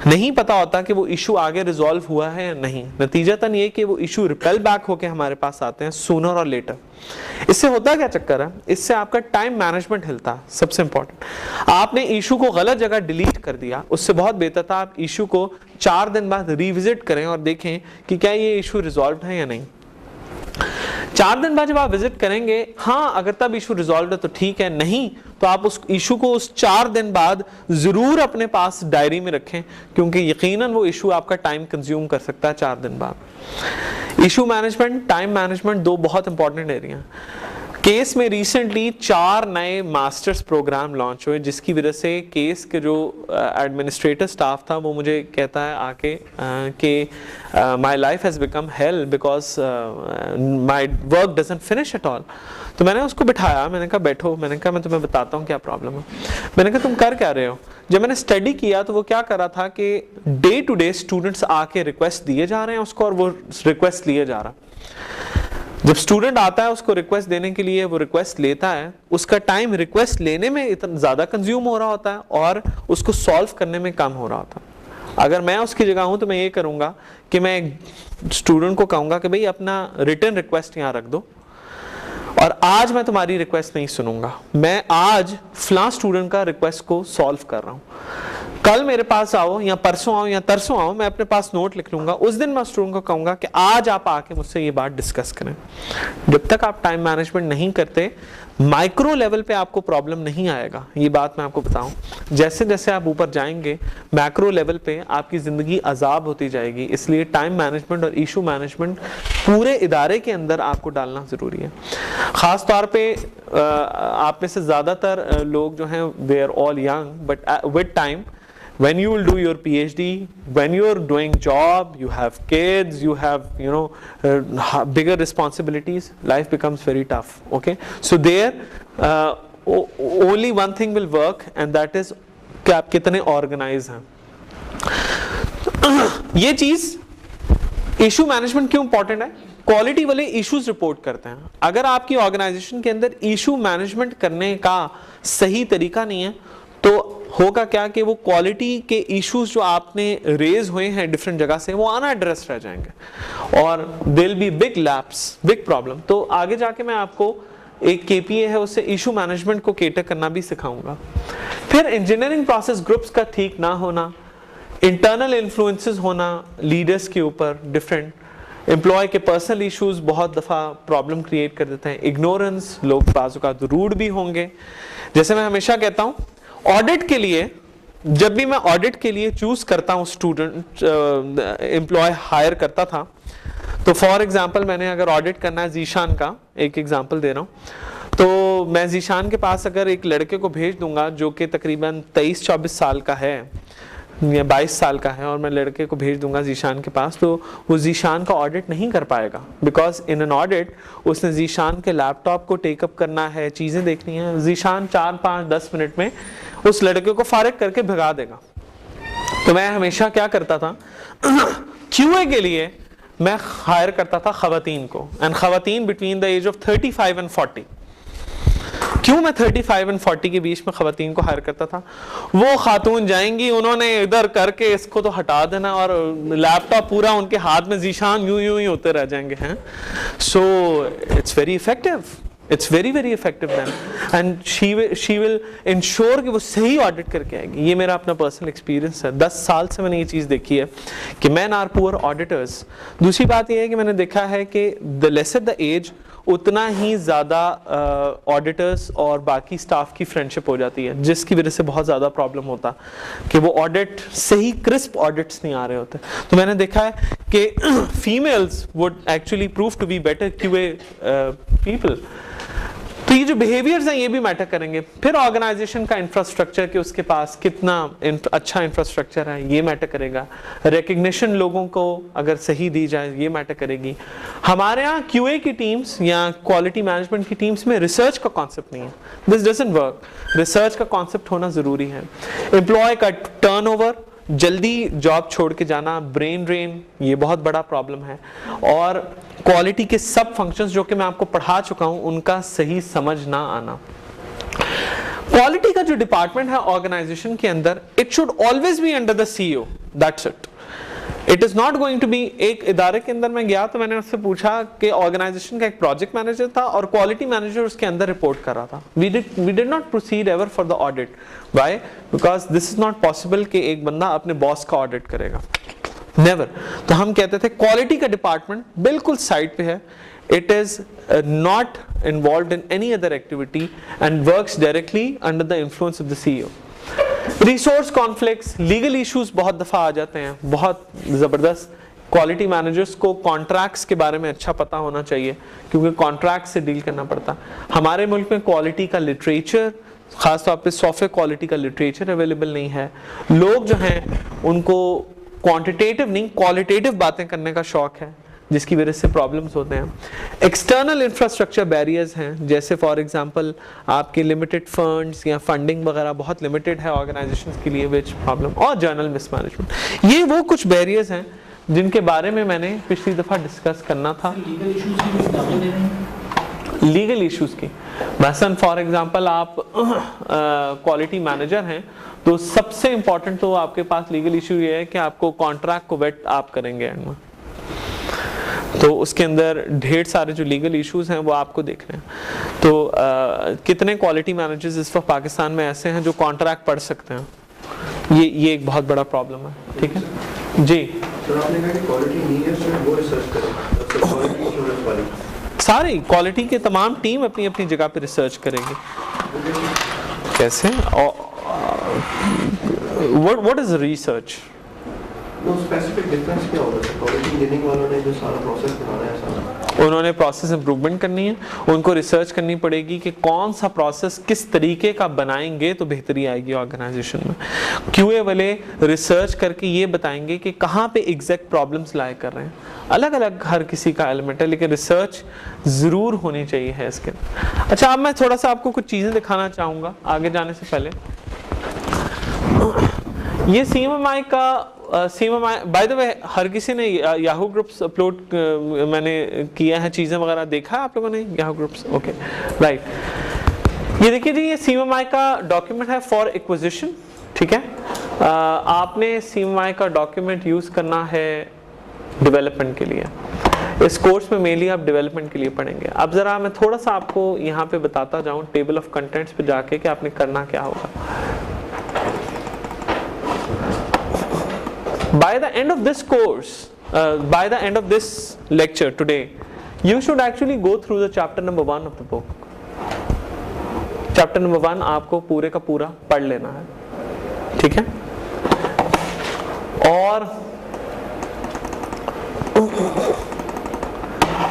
नहीं पता होता कि वो इशू आगे रिजॉल्व हुआ है या नहीं। नतीजतन ये कि वो इशू रिपेल बैक होके हमारे पास आते हैं सूनर और लेटर। इससे होता क्या चक्कर है, इससे आपका टाइम मैनेजमेंट हिलता है। सबसे इंपॉर्टेंट, आपने इशू को गलत जगह डिलीट कर दिया, उससे बहुत बेहतर था आप इशू को 4 दिन बाद रिविजिट करें और देखें कि क्या ये इशू रिजॉल्व है या नहीं। 4 दिन बाद जब आप विजिट करेंगे, हाँ अगर तब इशू रिजॉल्व है तो ठीक है, नहीं तो आप उस इशू को उस 4 दिन बाद जरूर अपने पास डायरी में रखें, क्योंकि यकीनन वो इशू आपका टाइम कंज्यूम कर सकता है 4 दिन बाद। इशू मैनेजमेंट, टाइम मैनेजमेंट, 2 बहुत इंपॉर्टेंट एरिया। केस में रिसेंटली 4 नए मास्टर्स प्रोग्राम लॉन्च हुए, जिसकी वजह से केस के जो एडमिनिस्ट्रेटिव स्टाफ था वो मुझे कहता है आके कि my life has become hello because my work doesn't finish at all. तो मैंने उसको बिठाया, मैंने कहा बैठो, मैंने कहा मैं तुम्हें बताता हूँ क्या प्रॉब्लम है। मैंने कहा तुम कर क्या रहे हो। जब मैंने स्टडी किया तो वो क्या कर रहा था कि डे टू डे स्टूडेंट्स आके रिक्वेस्ट दिए जा रहे हैं उसको, और वो रिक्वेस्ट लिए जा रहा। जब स्टूडेंट आता है उसको रिक्वेस्ट देने के लिए, वो रिक्वेस्ट लेता है, उसका टाइम रिक्वेस्ट लेने में इतना ज़्यादा कंज्यूम हो रहा होता है और उसको सॉल्व करने में कम हो रहा होता है। अगर मैं उसकी जगह हूं तो मैं ये करूंगा कि मैं स्टूडेंट को कहूंगा कि भाई अपना रिटर्न रिक्वेस्ट यहाँ रख दो और आज मैं तुम्हारी रिक्वेस्ट नहीं सुनूंगा, मैं आज फलां स्टूडेंट का रिक्वेस्ट को सॉल्व कर रहा हूँ, कल मेरे पास आओ या परसों आओ या तरसों आओ, मैं अपने पास नोट लिख लूंगा, उस दिन मैं स्टूडेंट को कहूंगा कि आज आप आके मुझसे ये बात डिस्कस करें। जब तक आप टाइम मैनेजमेंट नहीं करते, माइक्रो लेवल पे आपको प्रॉब्लम नहीं आएगा, ये बात मैं आपको बताऊं। जैसे जैसे आप ऊपर जाएंगे मैक्रो लेवल पे आपकी जिंदगी अजाब होती जाएगी। इसलिए टाइम मैनेजमेंट और इशू मैनेजमेंट पूरे इदारे के अंदर आपको डालना जरूरी है। खास तौर पे आप में से ज्यादातर लोग जो हैं they are all young, but with time when you will do your PhD, when you are doing job, you have kids, you have bigger responsibilities, life becomes very tough. Okay, so there only one thing will work and that is कि आप कितने organize हैं। ये चीज issue management क्यों important है? Quality वाले issues report करते हैं। अगर आपकी ऑर्गेनाइजेशन के अंदर इशू मैनेजमेंट करने का सही तरीका नहीं है तो होगा क्या कि वो क्वालिटी के इश्यूज जो आपने रेज हुए हैं डिफरेंट जगह से, वो अनएड्रेस रह जाएंगे और there will be big lapse, big problem. तो आगे जाके मैं आपको एक KPA है उससे इशू मैनेजमेंट को केटर करना भी सिखाऊंगा। फिर इंजीनियरिंग प्रोसेस ग्रुप्स का ठीक ना होना, इंटरनल इन्फ्लुएंसेस होना लीडर्स के ऊपर, डिफरेंट एम्प्लॉय के पर्सनल इश्यूज बहुत दफ़ा प्रॉब्लम क्रिएट कर देते हैं, इग्नोरेंस, लोग बाजू का रूड भी होंगे। जैसे मैं हमेशा कहता हूँ ऑडिट के लिए, जब भी मैं ऑडिट के लिए चूज करता हूँ स्टूडेंट एम्प्लॉय हायर करता था, तो फॉर एग्जांपल मैंने अगर ऑडिट करना है जीशान का, एक एग्जांपल दे रहा हूँ, तो मैं जीशान के पास अगर एक लड़के को भेज दूंगा जो कि तकरीबन 23-24 साल का है या 22 साल का है, और मैं लड़के को भेज दूंगा जीशान के पास, तो वो जीशान का ऑडिट नहीं कर पाएगा। बिकॉज इन एन ऑडिट उसने जीशान के लैपटॉप को टेकअप करना है, चीज़ें देखनी है। जीशान 4-5-10 मिनट में उस लड़के को फारिग करके भगा देगा। तो मैं हमेशा क्या करता था QA के लिए मैं हायर करता था खवातीन को, एंड खवातीन between the age of 35 and 40। क्यों मैं 35 and 40 के बीच में खवातीन को हायर करता था? वो खातून जाएंगी, उन्होंने इधर करके इसको तो हटा देना और लैपटॉप पूरा उनके हाथ में जीशान यूं ही होते रह जाएंगे हैं। So it's very effective, it's very very effective man, and she will ensure कि वो सही ऑडिट करके आएगी। ये मेरा अपना पर्सनल एक्सपीरियंस है, 10 साल से मैंने ये चीज़ देखी है कि मैन आर पुअर ऑडिटर्स। दूसरी बात ये है कि मैंने देखा है कि द लेसर द एज उतना ही ज़्यादा ऑडिटर्स और बाकी स्टाफ की फ्रेंडशिप हो जाती है, जिसकी वजह से बहुत ज़्यादा प्रॉब्लम होता कि वो ऑडिट सही क्रिस्प ऑडिट्स नहीं आ रहे होते। तो मैंने देखा है कि females would actually prove to be better QA people. तो ये जो बिहेवियर्स हैं ये भी मैटर करेंगे। फिर ऑर्गेनाइजेशन का इंफ्रास्ट्रक्चर कि उसके पास कितना अच्छा इंफ्रास्ट्रक्चर है ये मैटर करेगा। रिकग्निशन लोगों को अगर सही दी जाए ये मैटर करेगी। हमारे यहाँ QA की टीम्स या क्वालिटी मैनेजमेंट की टीम्स में रिसर्च का कॉन्सेप्ट नहीं है। This doesn't work. रिसर्च का कॉन्सेप्ट होना जरूरी है। एम्प्लॉय का टर्नओवर, जल्दी जॉब छोड़ के जाना, ब्रेन ड्रेन, ये बहुत बड़ा प्रॉब्लम है। और क्वालिटी के सब फंक्शंस जो कि मैं आपको पढ़ा चुका हूं उनका सही समझ ना आना। क्वालिटी का जो डिपार्टमेंट है ऑर्गेनाइजेशन के अंदर, it should always be under the CEO। That's it. It is not going to be. एक इदारे के अंदर मैं गया तो मैंने उससे पूछा कि ऑर्गेनाइजेशन का एक प्रोजेक्ट मैनेजर था और क्वालिटी मैनेजर उसके अंदर रिपोर्ट कर रहा था. We did not proceed ever for the audit. Why? Because this is not possible कि एक बंदा अपने बॉस का ऑडिट करेगा. नेवर. तो हम कहते थे क्वालिटी का डिपार्टमेंट बिल्कुल साइड पे है. It is not involved in any other activity and works directly under the influence of the CEO. Resource conflicts, legal issues बहुत दफ़ा आ जाते हैं, बहुत ज़बरदस्त. क्वालिटी मैनेजर्स को कॉन्ट्रैक्ट्स के बारे में अच्छा पता होना चाहिए क्योंकि कॉन्ट्रैक्ट से डील करना पड़ता. हमारे मुल्क में क्वालिटी का लिटरेचर, ख़ासतौर पे सॉफ्टवेयर क्वालिटी का लिटरेचर अवेलेबल नहीं है. लोग जो हैं उनको क्वांटिटेटिव नहीं क्वालिटेटिव बातें करने का शौक है, जिसकी वजह से प्रॉब्लम्स होते हैं. एक्सटर्नल इंफ्रास्ट्रक्चर बैरियर्स हैं, जैसे फॉर एग्जांपल आपके लिमिटेड फंड्स या फंडिंग वगैरह बहुत लिमिटेड है ऑर्गेनाइजेशंस के लिए, विच प्रॉब्लम, और जर्नल मिसमैनेजमेंट. ये वो कुछ बैरियर्स हैं जिनके बारे में मैंने पिछली दफ़ा डिस्कस करना था. लीगल इश्यूज़ की मसलन फॉर एग्जांपल आप क्वालिटी मैनेजर हैं तो सबसे इंपॉर्टेंट तो आपके पास लीगल इशू ये है कि आपको कॉन्ट्रैक्ट को वेट आप करेंगे एंड में. तो उसके अंदर ढेर सारे जो लीगल इश्यूज हैं वो आपको देखने हैं. तो कितने क्वालिटी मैनेजर्स इस वक्त पाकिस्तान में ऐसे हैं जो कॉन्ट्रैक्ट पढ़ सकते हैं? ये एक बहुत बड़ा प्रॉब्लम है. ठीक है जी. सर आपने कहा कि क्वालिटी नहीं है, सिर्फ वो रिसर्च करें. क्वालिटी एश्योरेंस वाली सारी क्वालिटी के तमाम टीम अपनी अपनी जगह पे रिसर्च करेगी. कैसे? What is research? वो स्पेसिफिक डिफरेंस क्या होगा? क्वालिटी इंजीनियरिंग वालों ने जो सारा प्रोसेस बनाना है सारा, उन्होंने प्रोसेस इंप्रूवमेंट करनी है. उनको रिसर्च करनी पड़ेगी कि कौन सा प्रोसेस किस तरीके का बनाएंगे तो बेहतरी आएगी ऑर्गेनाइजेशन में. क्यूए वाले रिसर्च करके ये बताएंगे कि कहाँ पे एग्जैक्ट प्रॉब्लम्स लाए कर रहे हैं. अलग अलग हर किसी का एलिमेंट है, लेकिन रिसर्च ज़रूर होनी चाहिए है इसके. अच्छा, अब मैं थोड़ा सा आपको कुछ चीज़ें दिखाना चाहूँगा आगे जाने से पहले. ये CMMI का CMMI बाय द वे हर किसी ने याहू ग्रुप्स अपलोड मैंने किया है, चीज़ें वगैरह देखा है आप लोगों ने याहू ग्रुप्स? Okay right. ये देखिए जी, ये CMMI का डॉक्यूमेंट है फॉर एक्विजिशन. ठीक है, आपने CMMI का डॉक्यूमेंट यूज़ करना है डेवलपमेंट के लिए. इस कोर्स में मेनली आप डेवलपमेंट के लिए पढ़ेंगे. अब ज़रा मैं थोड़ा सा आपको यहाँ पे बताता जाऊँ टेबल ऑफ कंटेंट्स पे जाके कि आपने करना क्या होगा. By the end of this course, by the end of this lecture today, you should actually go through the chapter number 1 of the book. Chapter number 1 आपको पूरे का पूरा पढ़ लेना है. ठीक है, और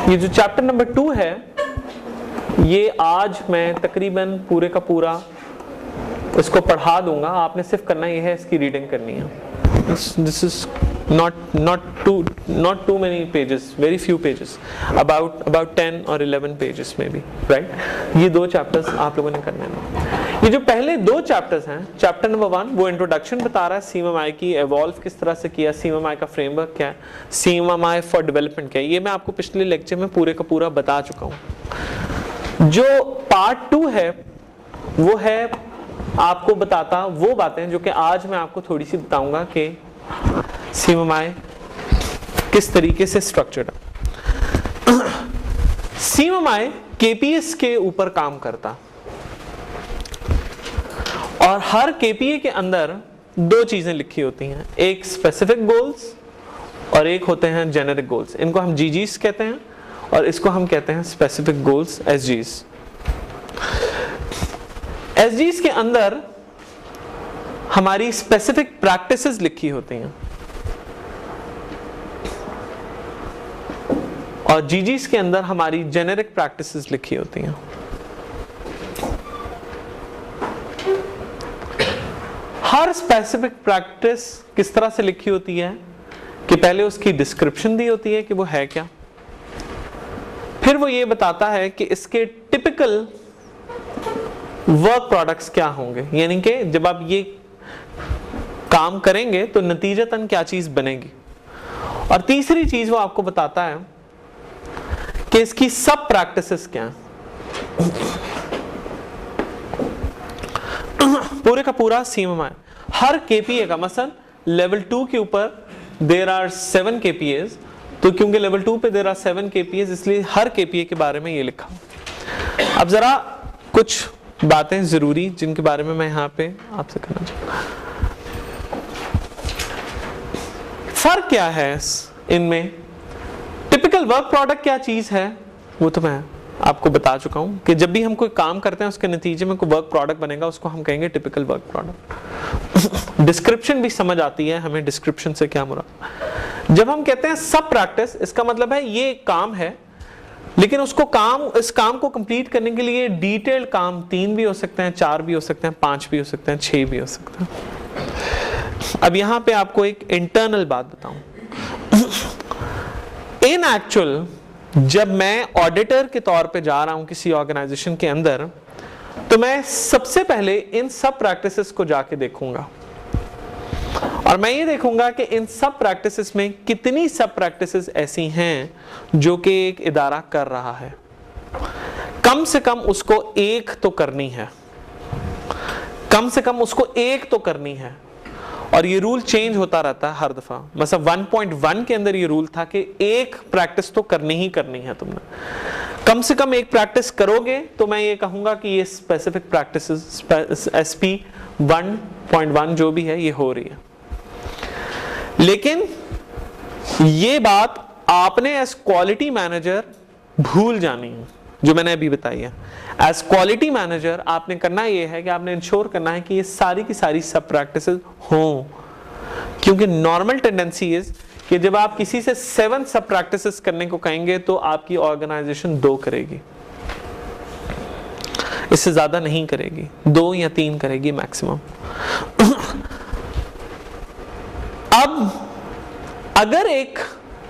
ये जो चैप्टर नंबर 2 है ये आज मैं तकरीबन पूरे का पूरा इसको पढ़ा दूंगा. आपने सिर्फ करना ये है, इसकी रीडिंग करनी है. This is not too many pages, very few pages, about 10 or 11 pages maybe, right? ये 2 चैप्टर्स आप लोगों ने करने हैं. ये जो पहले 2 चैप्टर्स हैं, चैप्टर नंबर 1 वो इंट्रोडक्शन बता रहा है CMMI की, एवॉल्व किस तरह से किया, CMMI का फ्रेमवर्क क्या है, CMMI फॉर डेवलपमेंट क्या है. ये मैं आपको पिछले लेक्चर में पूरे का पूरा बता चुका हूँ. जो पार्ट 2 है वो है आपको बताता वो बातें जो कि आज मैं आपको थोड़ी सी बताऊंगा कि CMMI किस तरीके से स्ट्रक्चर्ड है. CMMI KPS के ऊपर काम करता और हर KPA के अंदर 2 चीजें लिखी होती हैं, एक स्पेसिफिक गोल्स और एक होते हैं जेनेरिक गोल्स. इनको हम GGs कहते हैं और इसको हम कहते हैं स्पेसिफिक गोल्स, SGs. SGs के अंदर हमारी स्पेसिफिक प्रैक्टिसेस लिखी होती हैं और GGs के अंदर हमारी जेनेरिक प्रैक्टिसेस लिखी होती हैं. हर स्पेसिफिक प्रैक्टिस किस तरह से लिखी होती है कि पहले उसकी डिस्क्रिप्शन दी होती है कि वो है क्या, फिर वो ये बताता है कि इसके टिपिकल वर्क प्रोडक्ट्स क्या होंगे, यानी कि जब आप ये काम करेंगे तो नतीजतन क्या चीज बनेगी. और तीसरी चीज वो आपको बताता है कि इसकी सब प्रैक्टिसेस क्या हैं. पूरे का पूरा CMMI हर KPA का, मसलन लेवल 2 के ऊपर देयर आर 7 KPAs, तो क्योंकि लेवल 2 पे देयर आर 7 KPAs इसलिए हर KPA के बारे में ये लिखा। अब जरा कुछ बातें जरूरी जिनके बारे में मैं यहाँ पे आपसे करना चाहूँगा। फर्क क्या है इनमें? टिपिकल वर्क प्रोडक्ट क्या चीज है वो तो मैं आपको बता चुका हूं कि जब भी हम कोई काम करते हैं उसके नतीजे में कोई वर्क प्रोडक्ट बनेगा उसको हम कहेंगे टिपिकल वर्क प्रोडक्ट। डिस्क्रिप्शन भी समझ आती है हमें, डिस्क्रिप्शन से क्या मुराद। जब हम कहते हैं सब प्रैक्टिस, इसका मतलब है ये एक काम है लेकिन इस काम को कंप्लीट करने के लिए डिटेल्ड काम 3 भी हो सकते हैं, 4 भी हो सकते हैं, 5 भी हो सकते हैं, 6 भी हो सकते हैं। अब यहां पे आपको एक इंटरनल बात बताऊं। इन एक्चुअल जब मैं ऑडिटर के तौर पे जा रहा हूं किसी ऑर्गेनाइजेशन के अंदर, तो मैं सबसे पहले इन सब प्रैक्टिसेस को जाके देखूंगा और मैं ये देखूंगा कि इन सब प्रैक्टिसेस में कितनी सब प्रैक्टिसेस ऐसी हैं जो कि एक इदारा कर रहा है। कम से कम उसको एक तो करनी है, कम से कम उसको एक तो करनी है। और ये रूल चेंज होता रहता है हर दफा। मतलब 1.1 के अंदर ये रूल था कि एक प्रैक्टिस तो करनी ही करनी है तुमने, कम से कम एक प्रैक्टिस करोगे तो मैं ये कहूंगा कि ये स्पेसिफिक प्रैक्टिसेस SP 1.1 जो भी है ये हो रही है। लेकिन ये बात आपने एज क्वालिटी मैनेजर भूल जानी है जो मैंने अभी बताई है। एज क्वालिटी मैनेजर आपने करना ये है कि आपने इंश्योर करना है कि ये सारी की सारी सब प्रैक्टिसेस हों, क्योंकि नॉर्मल टेंडेंसी इज कि जब आप किसी से 7 सब प्रैक्टिसेस करने को कहेंगे तो आपकी ऑर्गेनाइजेशन 2 करेगी, इससे ज्यादा नहीं करेगी, 2 या 3 करेगी मैक्सिमम। अब अगर एक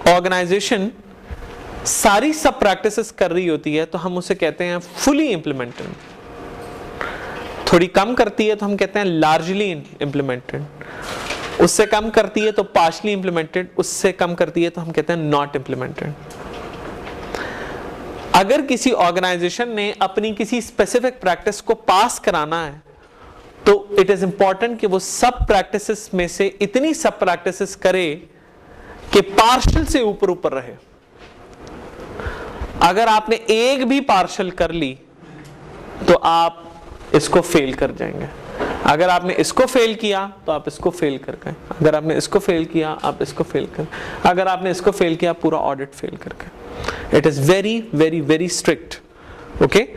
ऑर्गेनाइजेशन सारी सब प्रैक्टिसेस कर रही होती है तो हम उसे कहते हैं फुली इंप्लीमेंटेड, थोड़ी कम करती है तो हम कहते हैं लार्जली इंप्लीमेंटेड, उससे कम करती है तो पार्शली इंप्लीमेंटेड, उससे कम करती है तो हम कहते हैं नॉट इंप्लीमेंटेड। अगर किसी ऑर्गेनाइजेशन ने अपनी किसी स्पेसिफिक प्रैक्टिस को पास कराना है तो इट इज इंपॉर्टेंट कि वो सब प्रैक्टिसेस में से इतनी सब प्रैक्टिसेस करे कि पार्शल से ऊपर ऊपर रहे। अगर आपने एक भी पार्शल कर ली तो आप इसको फेल कर जाएंगे। अगर आपने इसको फेल किया तो आप इसको फेल कर गए, अगर आपने इसको फेल किया आप इसको फेल कर, अगर आपने इसको फेल किया पूरा ऑडिट फेल कर गए। It is very very very strict. Okay,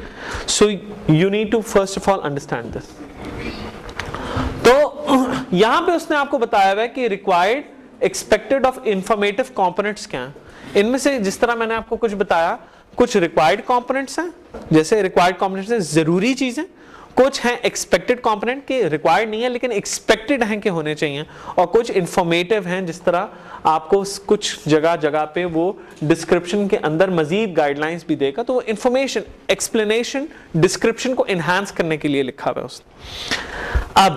so you need to first of all understand this. तो यहां पे उसने आपको बताया हुआ है कि required expected of informative components क्या हैं। इनमें से जिस तरह मैंने आपको कुछ बताया, कुछ रिक्वायर्ड कंपोनेंट्स हैं, जैसे रिक्वायर्ड कंपोनेंट्स हैं जरूरी चीजें, कुछ हैं एक्सपेक्टेड कंपोनेंट के रिक्वायर्ड नहीं है लेकिन एक्सपेक्टेड हैं कि होने चाहिए, और कुछ इंफॉर्मेटिव हैं जिस तरह आपको कुछ जगह जगह पे वो डिस्क्रिप्शन के अंदर मजीद गाइडलाइंस भी देगा, तो वो इंफॉर्मेशन एक्सप्लेनेशन डिस्क्रिप्शन को एनहांस करने के लिए लिखा हुआ है उसने। अब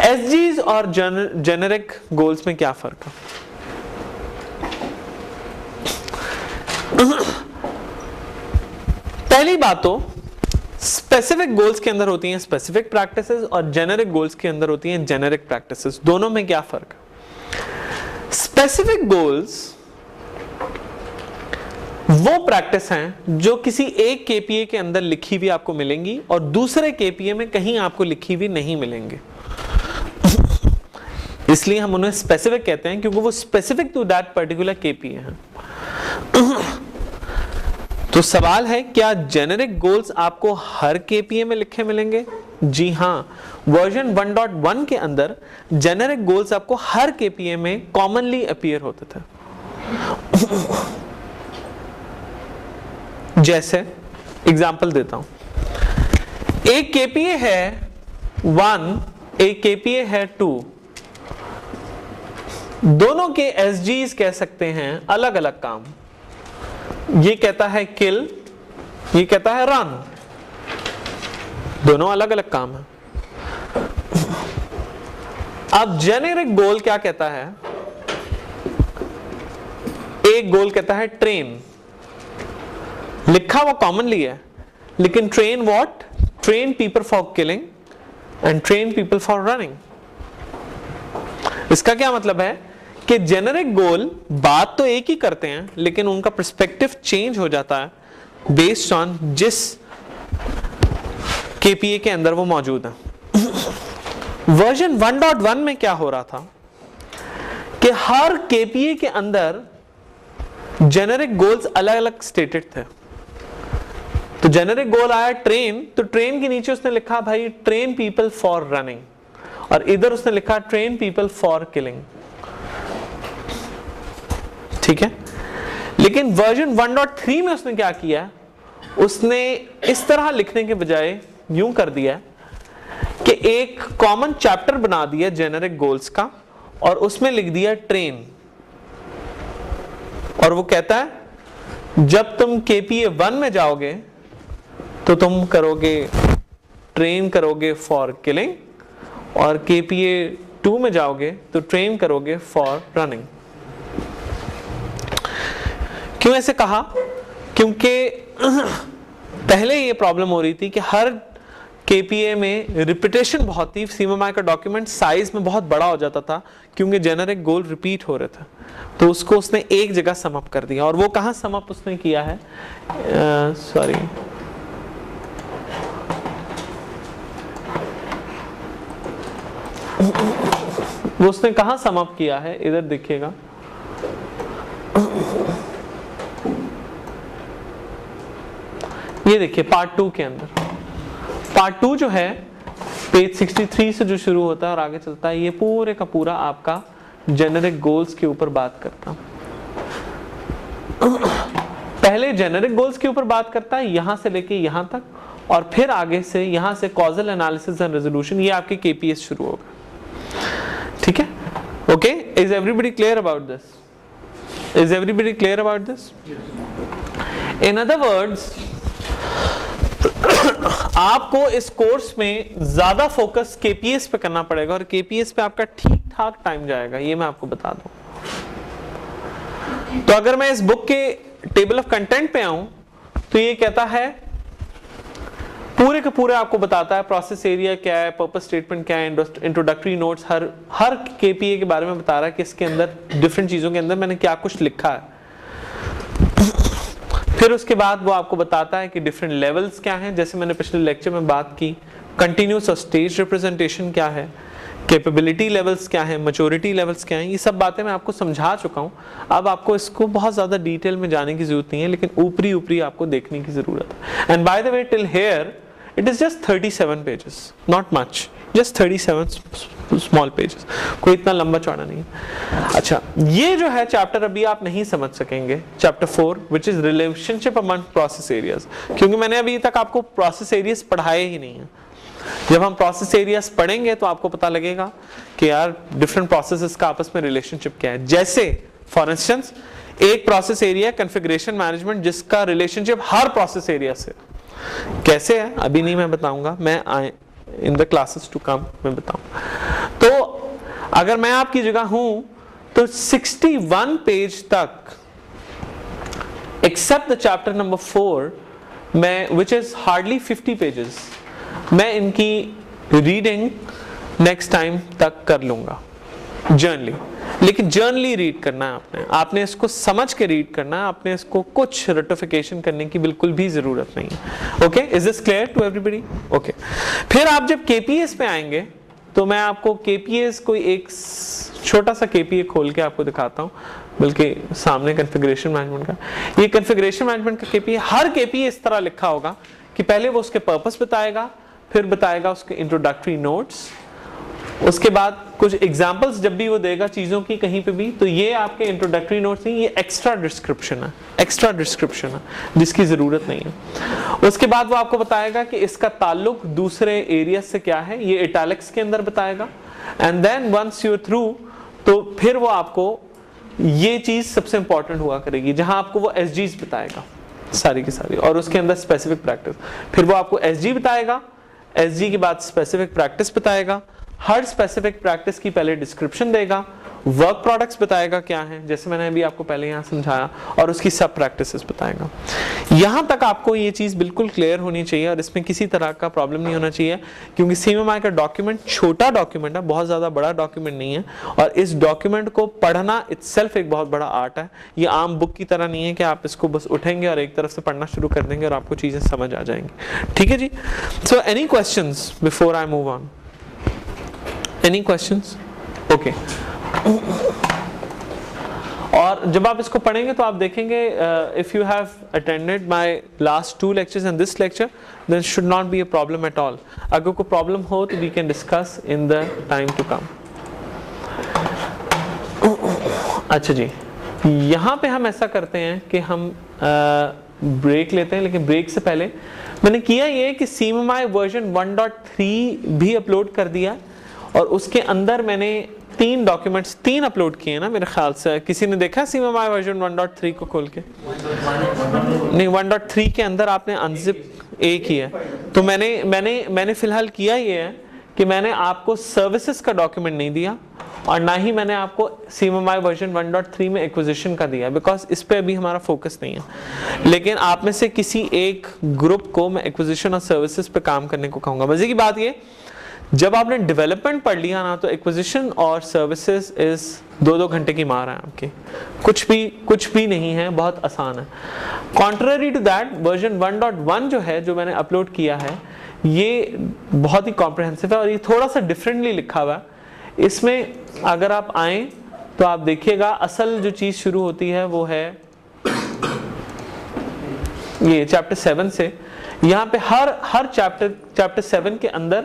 SGs और जेनेरिक गोल्स में क्या फर्क है? पहली बात तो स्पेसिफिक गोल्स के अंदर होती हैं स्पेसिफिक प्रैक्टिसेस और जेनेरिक गोल्स के अंदर होती हैं जेनेरिक प्रैक्टिसेस। दोनों में क्या फर्क है? स्पेसिफिक गोल्स वो प्रैक्टिस हैं जो किसी एक KPA के अंदर लिखी हुई आपको मिलेंगी और दूसरे KPA में कहीं आपको लिखी हुई नहीं मिलेंगी, इसलिए हम उन्हें स्पेसिफिक कहते हैं क्योंकि वो specific to that particular KPA है। तो सवाल है क्या जेनेरिक गोल्स आपको हर KPA में लिखे मिलेंगे? जी हां, वर्जन 1.1 के अंदर जेनेरिक गोल्स आपको हर KPA में कॉमनली अपीयर होते थे। जैसे एग्जांपल देता हूं, एक KPA है 1, एक KPA है 2, दोनों के SGs कह सकते हैं अलग अलग काम। ये कहता है किल, ये कहता है रन, दोनों अलग अलग काम है। अब जेनेरिक गोल क्या कहता है? एक गोल कहता है ट्रेन, लिखा हुआ कॉमनली है लेकिन train what? Train people for killing and train people for running. इसका क्या मतलब है कि जेनेरिक गोल बात तो एक ही करते हैं लेकिन उनका पर्सपेक्टिव चेंज हो जाता है बेस्ड ऑन जिस केपीए के अंदर वो मौजूद है। वर्जन 1.1 में क्या हो रहा था कि हर केपीए के अंदर जेनेरिक गोल्स अलग अलग स्टेटेड थे। तो जेनेरिक गोल आया ट्रेन, तो ट्रेन के नीचे उसने लिखा भाई ट्रेन पीपल फॉर रनिंग, और इधर उसने लिखा ट्रेन पीपल फॉर किलिंग। ठीक है, लेकिन वर्जन 1.3 में उसने क्या किया, उसने इस तरह लिखने के बजाय यूं कर दिया कि एक कॉमन चैप्टर बना दिया जेनेरिक गोल्स का और उसमें लिख दिया ट्रेन, और वो कहता है जब तुम केपीए 1 में जाओगे तो तुम करोगे ट्रेन करोगे फॉर किलिंग, और केपीए 2 में जाओगे तो ट्रेन करोगे फॉर रनिंग। क्यों ऐसे कहा? क्योंकि पहले ये प्रॉब्लम हो रही थी कि हर केपीए में रिपीटेशन बहुत थी, सीएमएमआई का डॉक्यूमेंट साइज में बहुत बड़ा हो जाता था क्योंकि जेनेरिक गोल रिपीट हो रहे थे, तो उसको उसने एक जगह सम अप कर दिया। और वो कहाँ सम अप उसने किया है, सॉरी वो उसने कहाँ सम अप किया है, इधर देखिएगा, ये देखिए पार्ट 2 के अंदर। पार्ट 2 जो है पेज 63 से जो शुरू होता है और आगे चलता है, ये पूरे का पूरा आपका जेनेरिक गोल्स के ऊपर बात करता है। पहले जेनेरिक गोल्स के ऊपर बात करता है यहां से लेके यहां तक, और फिर आगे से यहां से कॉजल एनालिसिस एंड रेजोल्यूशन, ये आपके केपीएस शुरू होगा। ठीक है, okay, is everybody clear about this? Is everybody clear about this? In other words, आपको इस कोर्स में ज्यादा फोकस केपीएस पे करना पड़ेगा और केपीएस पे आपका ठीक ठाक टाइम जाएगा, ये मैं आपको बता दूं। तो अगर मैं इस बुक के टेबल ऑफ कंटेंट पे आऊं तो ये कहता है पूरे के पूरे आपको बताता है प्रोसेस एरिया क्या है, पर्पस स्टेटमेंट क्या है, इंट्रोडक्टरी नोट्स, हर केपीए के बारे में बता रहा है कि इसके अंदर डिफरेंट चीजों के अंदर मैंने क्या कुछ लिखा है। फिर उसके बाद वो आपको बताता है कि डिफरेंट लेवल्स क्या हैं, जैसे मैंने पिछले लेक्चर में बात की, कंटिन्यूस और स्टेज रिप्रेजेंटेशन क्या है, कैपेबिलिटी लेवल्स क्या है, मैच्योरिटी लेवल्स क्या हैं, ये सब बातें मैं आपको समझा चुका हूं। अब आपको इसको बहुत ज्यादा डिटेल में जाने की जरूरत नहीं है, लेकिन ऊपरी ऊपरी आपको देखने की जरूरत है। And by the way till here it is just 37 pages, not much, just 37 small pages, कोई इतना लंबा चौड़ा नहीं है। अच्छा, ये जो है चैप्टर अभी आप नहीं समझ सकेंगे, chapter 4 which is relationship among process areas, क्योंकि मैंने अभी तक आपको प्रोसेस एरियाज पढ़ाए ही नहीं है। जब हम प्रोसेस एरियाज पढ़ेंगे तो आपको पता लगेगा कि यार डिफरेंट प्रोसेसेस का आपस में रिलेशनशिप क्या है। जैसे फॉर इंस्टेंस एक प्रोसेस एरिया कॉन्फ़िगरेशन मैनेजमेंट, जिसका रिलेशनशिप हर प्रोसेस एरिया से कैसे है अभी नहीं मैं बताऊंगा, मैं in the classes to come मैं बताऊंगा। तो अगर मैं आपकी जगह हूं तो 61 पेज तक एक्सेप्ट द चैप्टर नंबर 4 मैं, विच इज हार्डली 50 पेजेस, मैं इनकी रीडिंग नेक्स्ट टाइम तक कर लूंगा जर्नली। लेकिन जर्नली रीड करना है आपने इसको समझ के रीड करना है, आपने इसको कुछ रेक्टिफिकेशन करने की बिल्कुल भी जरूरत नहीं है। Okay, is this clear to everybody? Okay, फिर आप जब केपीएस पे आएंगे तो मैं आपको केपीएस कोई एक छोटा सा केपीए खोल के आपको दिखाता हूं, बल्कि सामने कॉन्फ़िगरेशन मैनेजमेंट का। ये कॉन्फ़िगरेशन मैनेजमेंट का केपीए, हर केपीए इस तरह लिखा होगा कि पहले वो उसके पर्पस बताएगा, फिर बताएगा उसके इंट्रोडक्टरी नोट्स, उसके बाद कुछ एग्जांपल्स जब भी वो देगा चीजों की कहीं पे भी, तो ये आपके इंट्रोडक्टरी नोट्स नहीं, ये एक्स्ट्रा डिस्क्रिप्शन है जिसकी जरूरत नहीं है। उसके बाद वो आपको बताएगा कि इसका ताल्लुक दूसरे एरिया से क्या है, ये इटैलिक्स के अंदर बताएगा। And then once you through, तो फिर वो आपको ये चीज सबसे इंपॉर्टेंट हुआ करेगी जहां आपको वो एसजीज बताएगा सारी की सारी, और उसके अंदर स्पेसिफिक प्रैक्टिस। फिर वो आपको एसजी बताएगा, एसजी के बाद स्पेसिफिक प्रैक्टिस बताएगा, हर स्पेसिफिक प्रैक्टिस की पहले डिस्क्रिप्शन देगा, वर्क प्रोडक्ट्स बताएगा क्या है, जैसे मैंने अभी आपको पहले यहाँ समझाया, और उसकी सब प्रैक्टिसेस बताएगा। यहाँ तक आपको ये चीज़ बिल्कुल क्लियर होनी चाहिए और इसमें किसी तरह का प्रॉब्लम नहीं होना चाहिए, क्योंकि CMMI का डॉक्यूमेंट छोटा डॉक्यूमेंट है, बहुत ज़्यादा बड़ा डॉक्यूमेंट नहीं है, और इस डॉक्यूमेंट को पढ़ना इटसेल्फ एक बहुत बड़ा आर्ट है। ये आम बुक की तरह नहीं है कि आप इसको बस उठेंगे और एक तरफ से पढ़ना शुरू कर देंगे और आपको चीज़ें समझ आ जाएंगी। ठीक है जी। So any questions before I move on? Any questions? Okay. और जब आप इसको पढ़ेंगे तो आप देखेंगे, if you have attended my last 2 lectures and this lecture, then should not be a problem at all. अगर कोई प्रॉब्लम हो तो we can discuss in the time to come. अच्छा जी, यहाँ पे हम ऐसा करते हैं कि हम ब्रेक लेते हैं, लेकिन ब्रेक से पहले मैंने किया ये कि CMMI वर्जन 1.3 भी अपलोड कर दिया, और उसके अंदर मैंने 3 डॉक्यूमेंट्स 3 अपलोड किए ना मेरे ख्याल से। किसी ने देखा CMMI वर्जन 1.3 को खोल के? नहीं, 1.3 के अंदर आपने अनजिप एक ही है। तो मैंने फिलहाल किया ये है कि मैंने आपको सर्विसेज का डॉक्यूमेंट नहीं दिया, और ना ही मैंने आपको CMMI वर्जन 1.3 में एक्विजिशन का दिया, बिकॉज इस पे अभी हमारा फोकस नहीं है। लेकिन आप में से किसी एक ग्रुप को मैं एक्विजिशन और सर्विसेज पे काम करने को कहूँगा। मजे की बात ये, जब आपने डेवलपमेंट पढ़ लिया ना, तो एक्विजिशन और सर्विसेज इज 2-2 घंटे की मार है आपकी, कुछ भी नहीं है, बहुत आसान है। कॉन्ट्ररी टू दैट, वर्जन 1.1 जो है, जो मैंने अपलोड किया है, ये बहुत ही कॉम्प्रिहेंसिव है और ये थोड़ा सा डिफरेंटली लिखा हुआ है। इसमें अगर आप आए तो आप देखिएगा, असल जो चीज शुरू होती है वो है ये चैप्टर 7 से। यहाँ पे हर चैप्टर 7 के अंदर,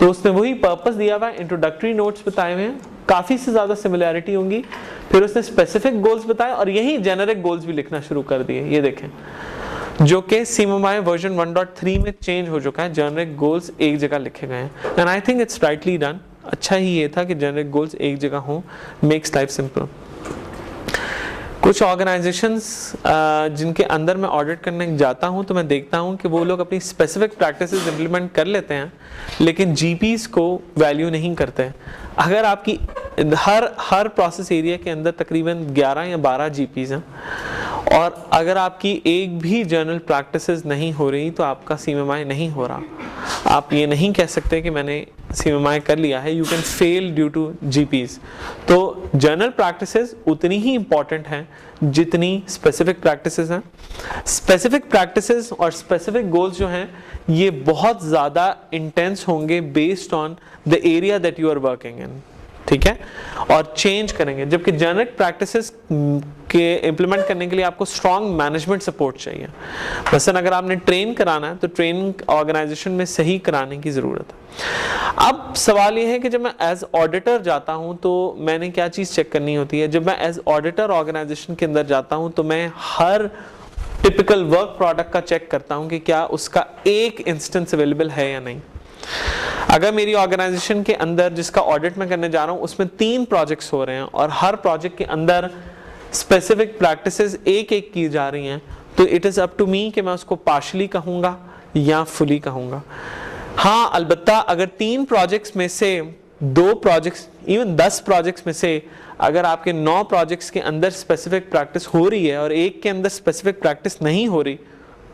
तो उसने वही पर्पस दिया हुआ है, इंट्रोडक्टरी नोट्स बताए हुए हैं, काफ़ी से ज़्यादा सिमिलैरिटी होंगी, फिर उसने स्पेसिफिक गोल्स बताए और यही जेनरिक गोल्स भी लिखना शुरू कर दिए। ये देखें, जो कि CMMI वर्जन 1.3 में चेंज हो चुका है, जेनरिक गोल्स एक जगह लिखे गए हैं, and I think it's rightly done. अच्छा ही ये था कि जेनरिक गोल्स एक जगह हो, मेक्स लाइफ सिंपल। कुछ ऑर्गेनाइजेशंस जिनके अंदर मैं ऑडिट करने जाता हूं तो मैं देखता हूं कि वो लोग अपनी स्पेसिफिक प्रैक्टिसेस इंप्लीमेंट कर लेते हैं, लेकिन GPs को वैल्यू नहीं करते हैं। अगर आपकी हर प्रोसेस एरिया के अंदर तकरीबन 11 या 12 GPs हैं, और अगर आपकी एक भी जर्नल प्रैक्टिसेस नहीं हो रही तो आपका CMMI नहीं हो रहा। आप ये नहीं कह सकते कि मैंने CMMI कर लिया है, you can fail due to GPs। तो जर्नल प्रैक्टिसेस उतनी ही इंपॉर्टेंट हैं जितनी स्पेसिफिक प्रैक्टिसेस हैं। स्पेसिफिक प्रैक्टिसेस और स्पेसिफिक गोल्स जो हैं, ये बहुत ज़्यादा इंटेंस होंगे based on the area that you are working in, ठीक है, और चेंज करेंगे। जबकि जेनरिक प्रैक्टिसेस के इम्प्लीमेंट करने के लिए आपको स्ट्रॉन्ग मैनेजमेंट सपोर्ट चाहिए। मसलन अगर आपने ट्रेन कराना है तो ट्रेनिंग ऑर्गेनाइजेशन में सही कराने की ज़रूरत है। अब सवाल ये है कि जब मैं एज ऑडिटर जाता हूँ तो मैंने क्या चीज़ चेक करनी होती है। जब मैं एज ऑडिटर ऑर्गेनाइजेशन के अंदर जाता हूँ तो मैं हर टिपिकल वर्क प्रोडक्ट का चेक करता हूँ कि क्या उसका एक इंस्टेंस अवेलेबल है या नहीं। अगर मेरी ऑर्गेनाइजेशन के अंदर जिसका ऑडिट मैं करने जा रहा हूँ उसमें 3 प्रोजेक्ट्स हो रहे हैं और हर प्रोजेक्ट के अंदर स्पेसिफिक प्रैक्टिसेस एक की जा रही हैं, तो it is up to me कि मैं उसको पार्शली कहूँगा या फुली कहूँगा। हाँ, अलबत्ता अगर 3 प्रोजेक्ट्स में से 2 प्रोजेक्ट्स, इवन 10 प्रोजेक्ट्स में से अगर आपके 9 प्रोजेक्ट्स के अंदर स्पेसिफिक प्रैक्टिस हो रही है और एक के अंदर स्पेसिफिक प्रैक्टिस नहीं हो रही,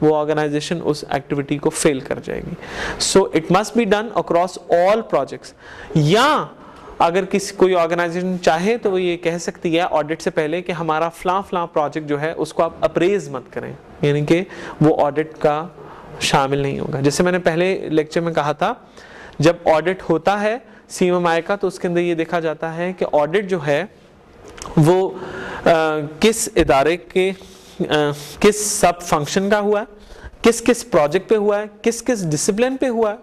वो ऑर्गेनाइजेशन उस एक्टिविटी को फेल कर जाएगी। So it must be done across all projects. या अगर कोई ऑर्गेनाइजेशन चाहे तो वो ये कह सकती है ऑडिट से पहले कि हमारा फलां प्रोजेक्ट जो है उसको आप अप्रेज मत करें, यानी कि वो ऑडिट का शामिल नहीं होगा। जैसे मैंने पहले लेक्चर में कहा था, जब ऑडिट होता है CMMI का तो उसके अंदर ये देखा जाता है कि ऑडिट जो है वो किस इदारे के किस सब फंक्शन का हुआ है, किस किस प्रोजेक्ट पे हुआ है, किस किस डिसिप्लिन पे हुआ है,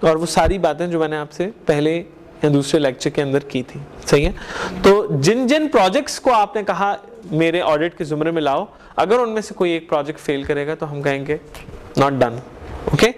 और वो सारी बातें जो मैंने आपसे पहले या दूसरे लेक्चर के अंदर की थी। सही है। तो जिन जिन प्रोजेक्ट्स को आपने कहा मेरे ऑडिट के जुमरे में लाओ, अगर उनमें से कोई एक प्रोजेक्ट फेल करेगा तो हम कहेंगे not done. Okay,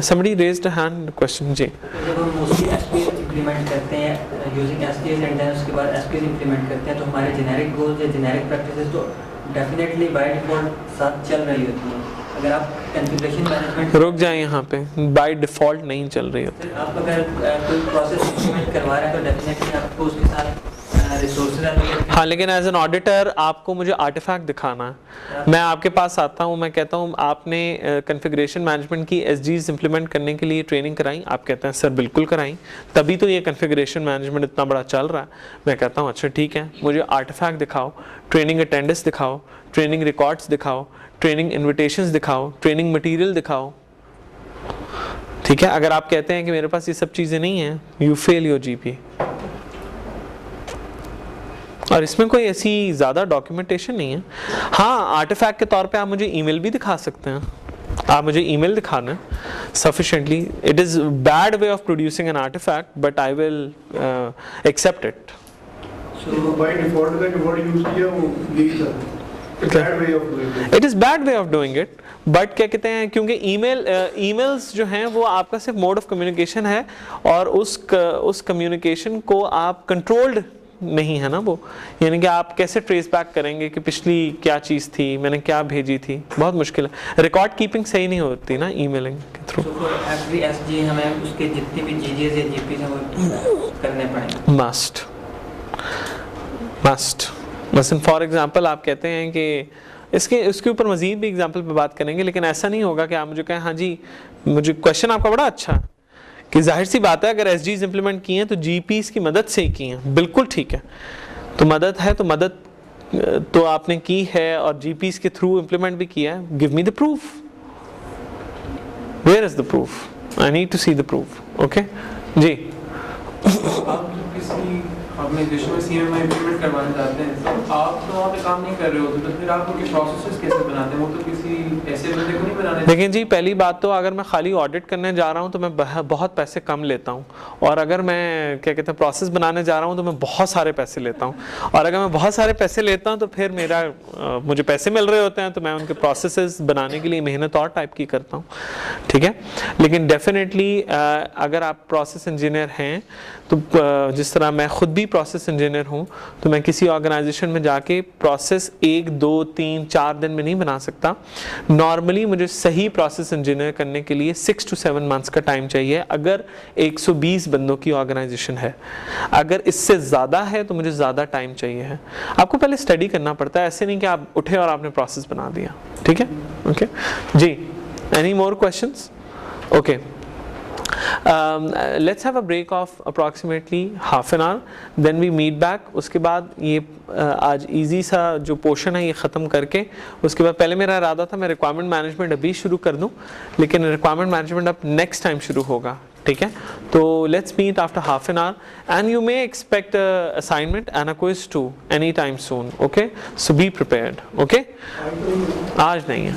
somebody raised a hand question जी। जब हम मोस्टली SPS इंप्लीमेंट करते हैं यूजिंग SPS एंड देन उसके बाद SPS इंप्लीमेंट करते हैं तो हमारे जेनेरिक गोल्स या जेनेरिक प्रैक्टिसेस तो डेफिनेटली बाय डिफॉल्ट साथ चल रही होती हैं। अगर आप कॉन्फ़िगरेशन मैनेजमेंट रुक जाए यहाँ पे, बाय डिफ़ॉल्ट नहीं चल रही होती। आप अगर कोई प्रोसेस इंप्लीमेंट करवा रहे हैं तो डेफिनेटली आपको उसके साथ रिसोर्सेज एलोकेट। हाँ, लेकिन एज एन ऑडिटर आपको मुझे आर्टिफैक्ट दिखाना है। मैं आपके पास आता हूँ, मैं कहता हूँ आपने कॉन्फ़िगरेशन मैनेजमेंट की एसजीज इंप्लीमेंट करने के लिए ट्रेनिंग कराई, आप कहते हैं सर बिल्कुल कराई, तभी तो ये कॉन्फ़िगरेशन मैनेजमेंट इतना बड़ा चल रहा है। मैं कहता हूँ अच्छा ठीक है, मुझे आर्टिफैक्ट दिखाओ, ट्रेनिंग अटेंडेंस दिखाओ, ट्रेनिंग रिकॉर्ड्स दिखाओ, ट्रेनिंग इन्विटेशंस दिखाओ, ट्रेनिंग मटेरियल दिखाओ। ठीक है, अगर आप कहते हैं कि मेरे पास ये सब चीज़ें नहीं हैं, यू फेल योर जीपी। और इसमें कोई ऐसी ज़्यादा डॉक्यूमेंटेशन नहीं है। हाँ, आर्टिफैक्ट के तौर पे आप मुझे ईमेल भी दिखा सकते हैं, आप मुझे ईमेल दिखाना sufficiently. It is bad way of producing an artifact but I will accept it. So by default का जो word use किया वो यही था, bad way of doing it. It is bad way of doing it, but क्या कहते हैं, क्योंकि ईमेल्स जो हैं वो आपका सिर्फ मोड ऑफ कम्युनिकेशन है, और उस कम्युनिकेशन को आप कंट्रोल्ड नहीं है ना वो, यानी कि आप कैसे ट्रेस बैक करेंगे कि पिछली क्या चीज़ थी, मैंने क्या भेजी थी, बहुत मुश्किल है। रिकॉर्ड कीपिंग सही नहीं होती ना ईमेलिंग के थ्रू। तो फॉर एवरी एसजी हमें उसके जितने भी जीजीएस या जीपीस हैं वो करने पड़ेंगे। मस्ट मसलन फॉर एग्जांपल आप कहते हैं कि इसके ऊपर मज़ीद भी एग्जांपल पे बात करेंगे, लेकिन ऐसा नहीं होगा कि आप मुझे कहें हाँ जी, मुझे क्वेश्चन आपका बड़ा अच्छा कि जाहिर सी बात है अगर एसजीज इंप्लीमेंट किए हैं तो जीपीस की मदद से ही की हैं, बिल्कुल ठीक है। तो मदद है तो मदद तो आपने की है और जीपीस के थ्रू इंप्लीमेंट भी किया है, give me the proof, where is the proof, I need to see the proof. Okay जी। आप किसी ऑर्गेनाइजेशन में सीएमआई इंप्लीमेंट करवाना चाहते हैं, तो आप तो वहाँ पे काम नहीं कर रहे होते, तो फिर आप उनके प्रोसेसेस कैसे बनाते हैं? वो तो किसी ऐसे बंदे को नहीं बनाने। देखिए जी, पहली बात तो अगर मैं खाली ऑडिट करने जा रहा हूँ तो मैं बहुत पैसे कम लेता हूँ, और अगर मैं क्या कहते हैं प्रोसेस बनाने जा रहा हूँ तो मैं बहुत सारे पैसे लेता हूँ, और अगर मैं बहुत सारे पैसे लेता हूँ तो फिर मुझे पैसे मिल रहे होते हैं तो मैं उनके प्रोसेसेस बनाने के लिए मेहनत और टाइप की करता हूँ। ठीक है, लेकिन डेफिनेटली अगर आप प्रोसेस इंजीनियर हैं तो जिस तरह मैं खुद भी प्रोसेस इंजीनियर हूँ, तो मैं किसी ऑर्गेनाइजेशन में जाके प्रोसेस 1, 2, 3, 4 दिन में नहीं बना सकता। नॉर्मली मुझे सही प्रोसेस इंजीनियर करने के लिए 6 to 7 मंथ्स का टाइम चाहिए, अगर 120 बंदों की ऑर्गेनाइजेशन है। अगर इससे ज़्यादा है तो मुझे ज़्यादा टाइम चाहिए है। आपको पहले स्टडी करना पड़ता है, ऐसे नहीं कि आप उठे और आपने प्रोसेस बना दिया। ठीक है, ओके जी। Any more questions? Okay, let's have a break of approximately half an hour, then we meet back। उसके बाद ये आज इजी सा जो पोर्शन है ये ख़त्म करके उसके बाद पहले मेरा इरादा था मैं रिक्वायरमेंट मैनेजमेंट अभी शुरू कर दूं, लेकिन रिक्वायरमेंट मैनेजमेंट अब नेक्स्ट टाइम शुरू होगा। ठीक है, तो let's meet after half an hour and you may expect assignment and a quiz to any time soon. Okay, so be prepared. Okay, आज नहीं है।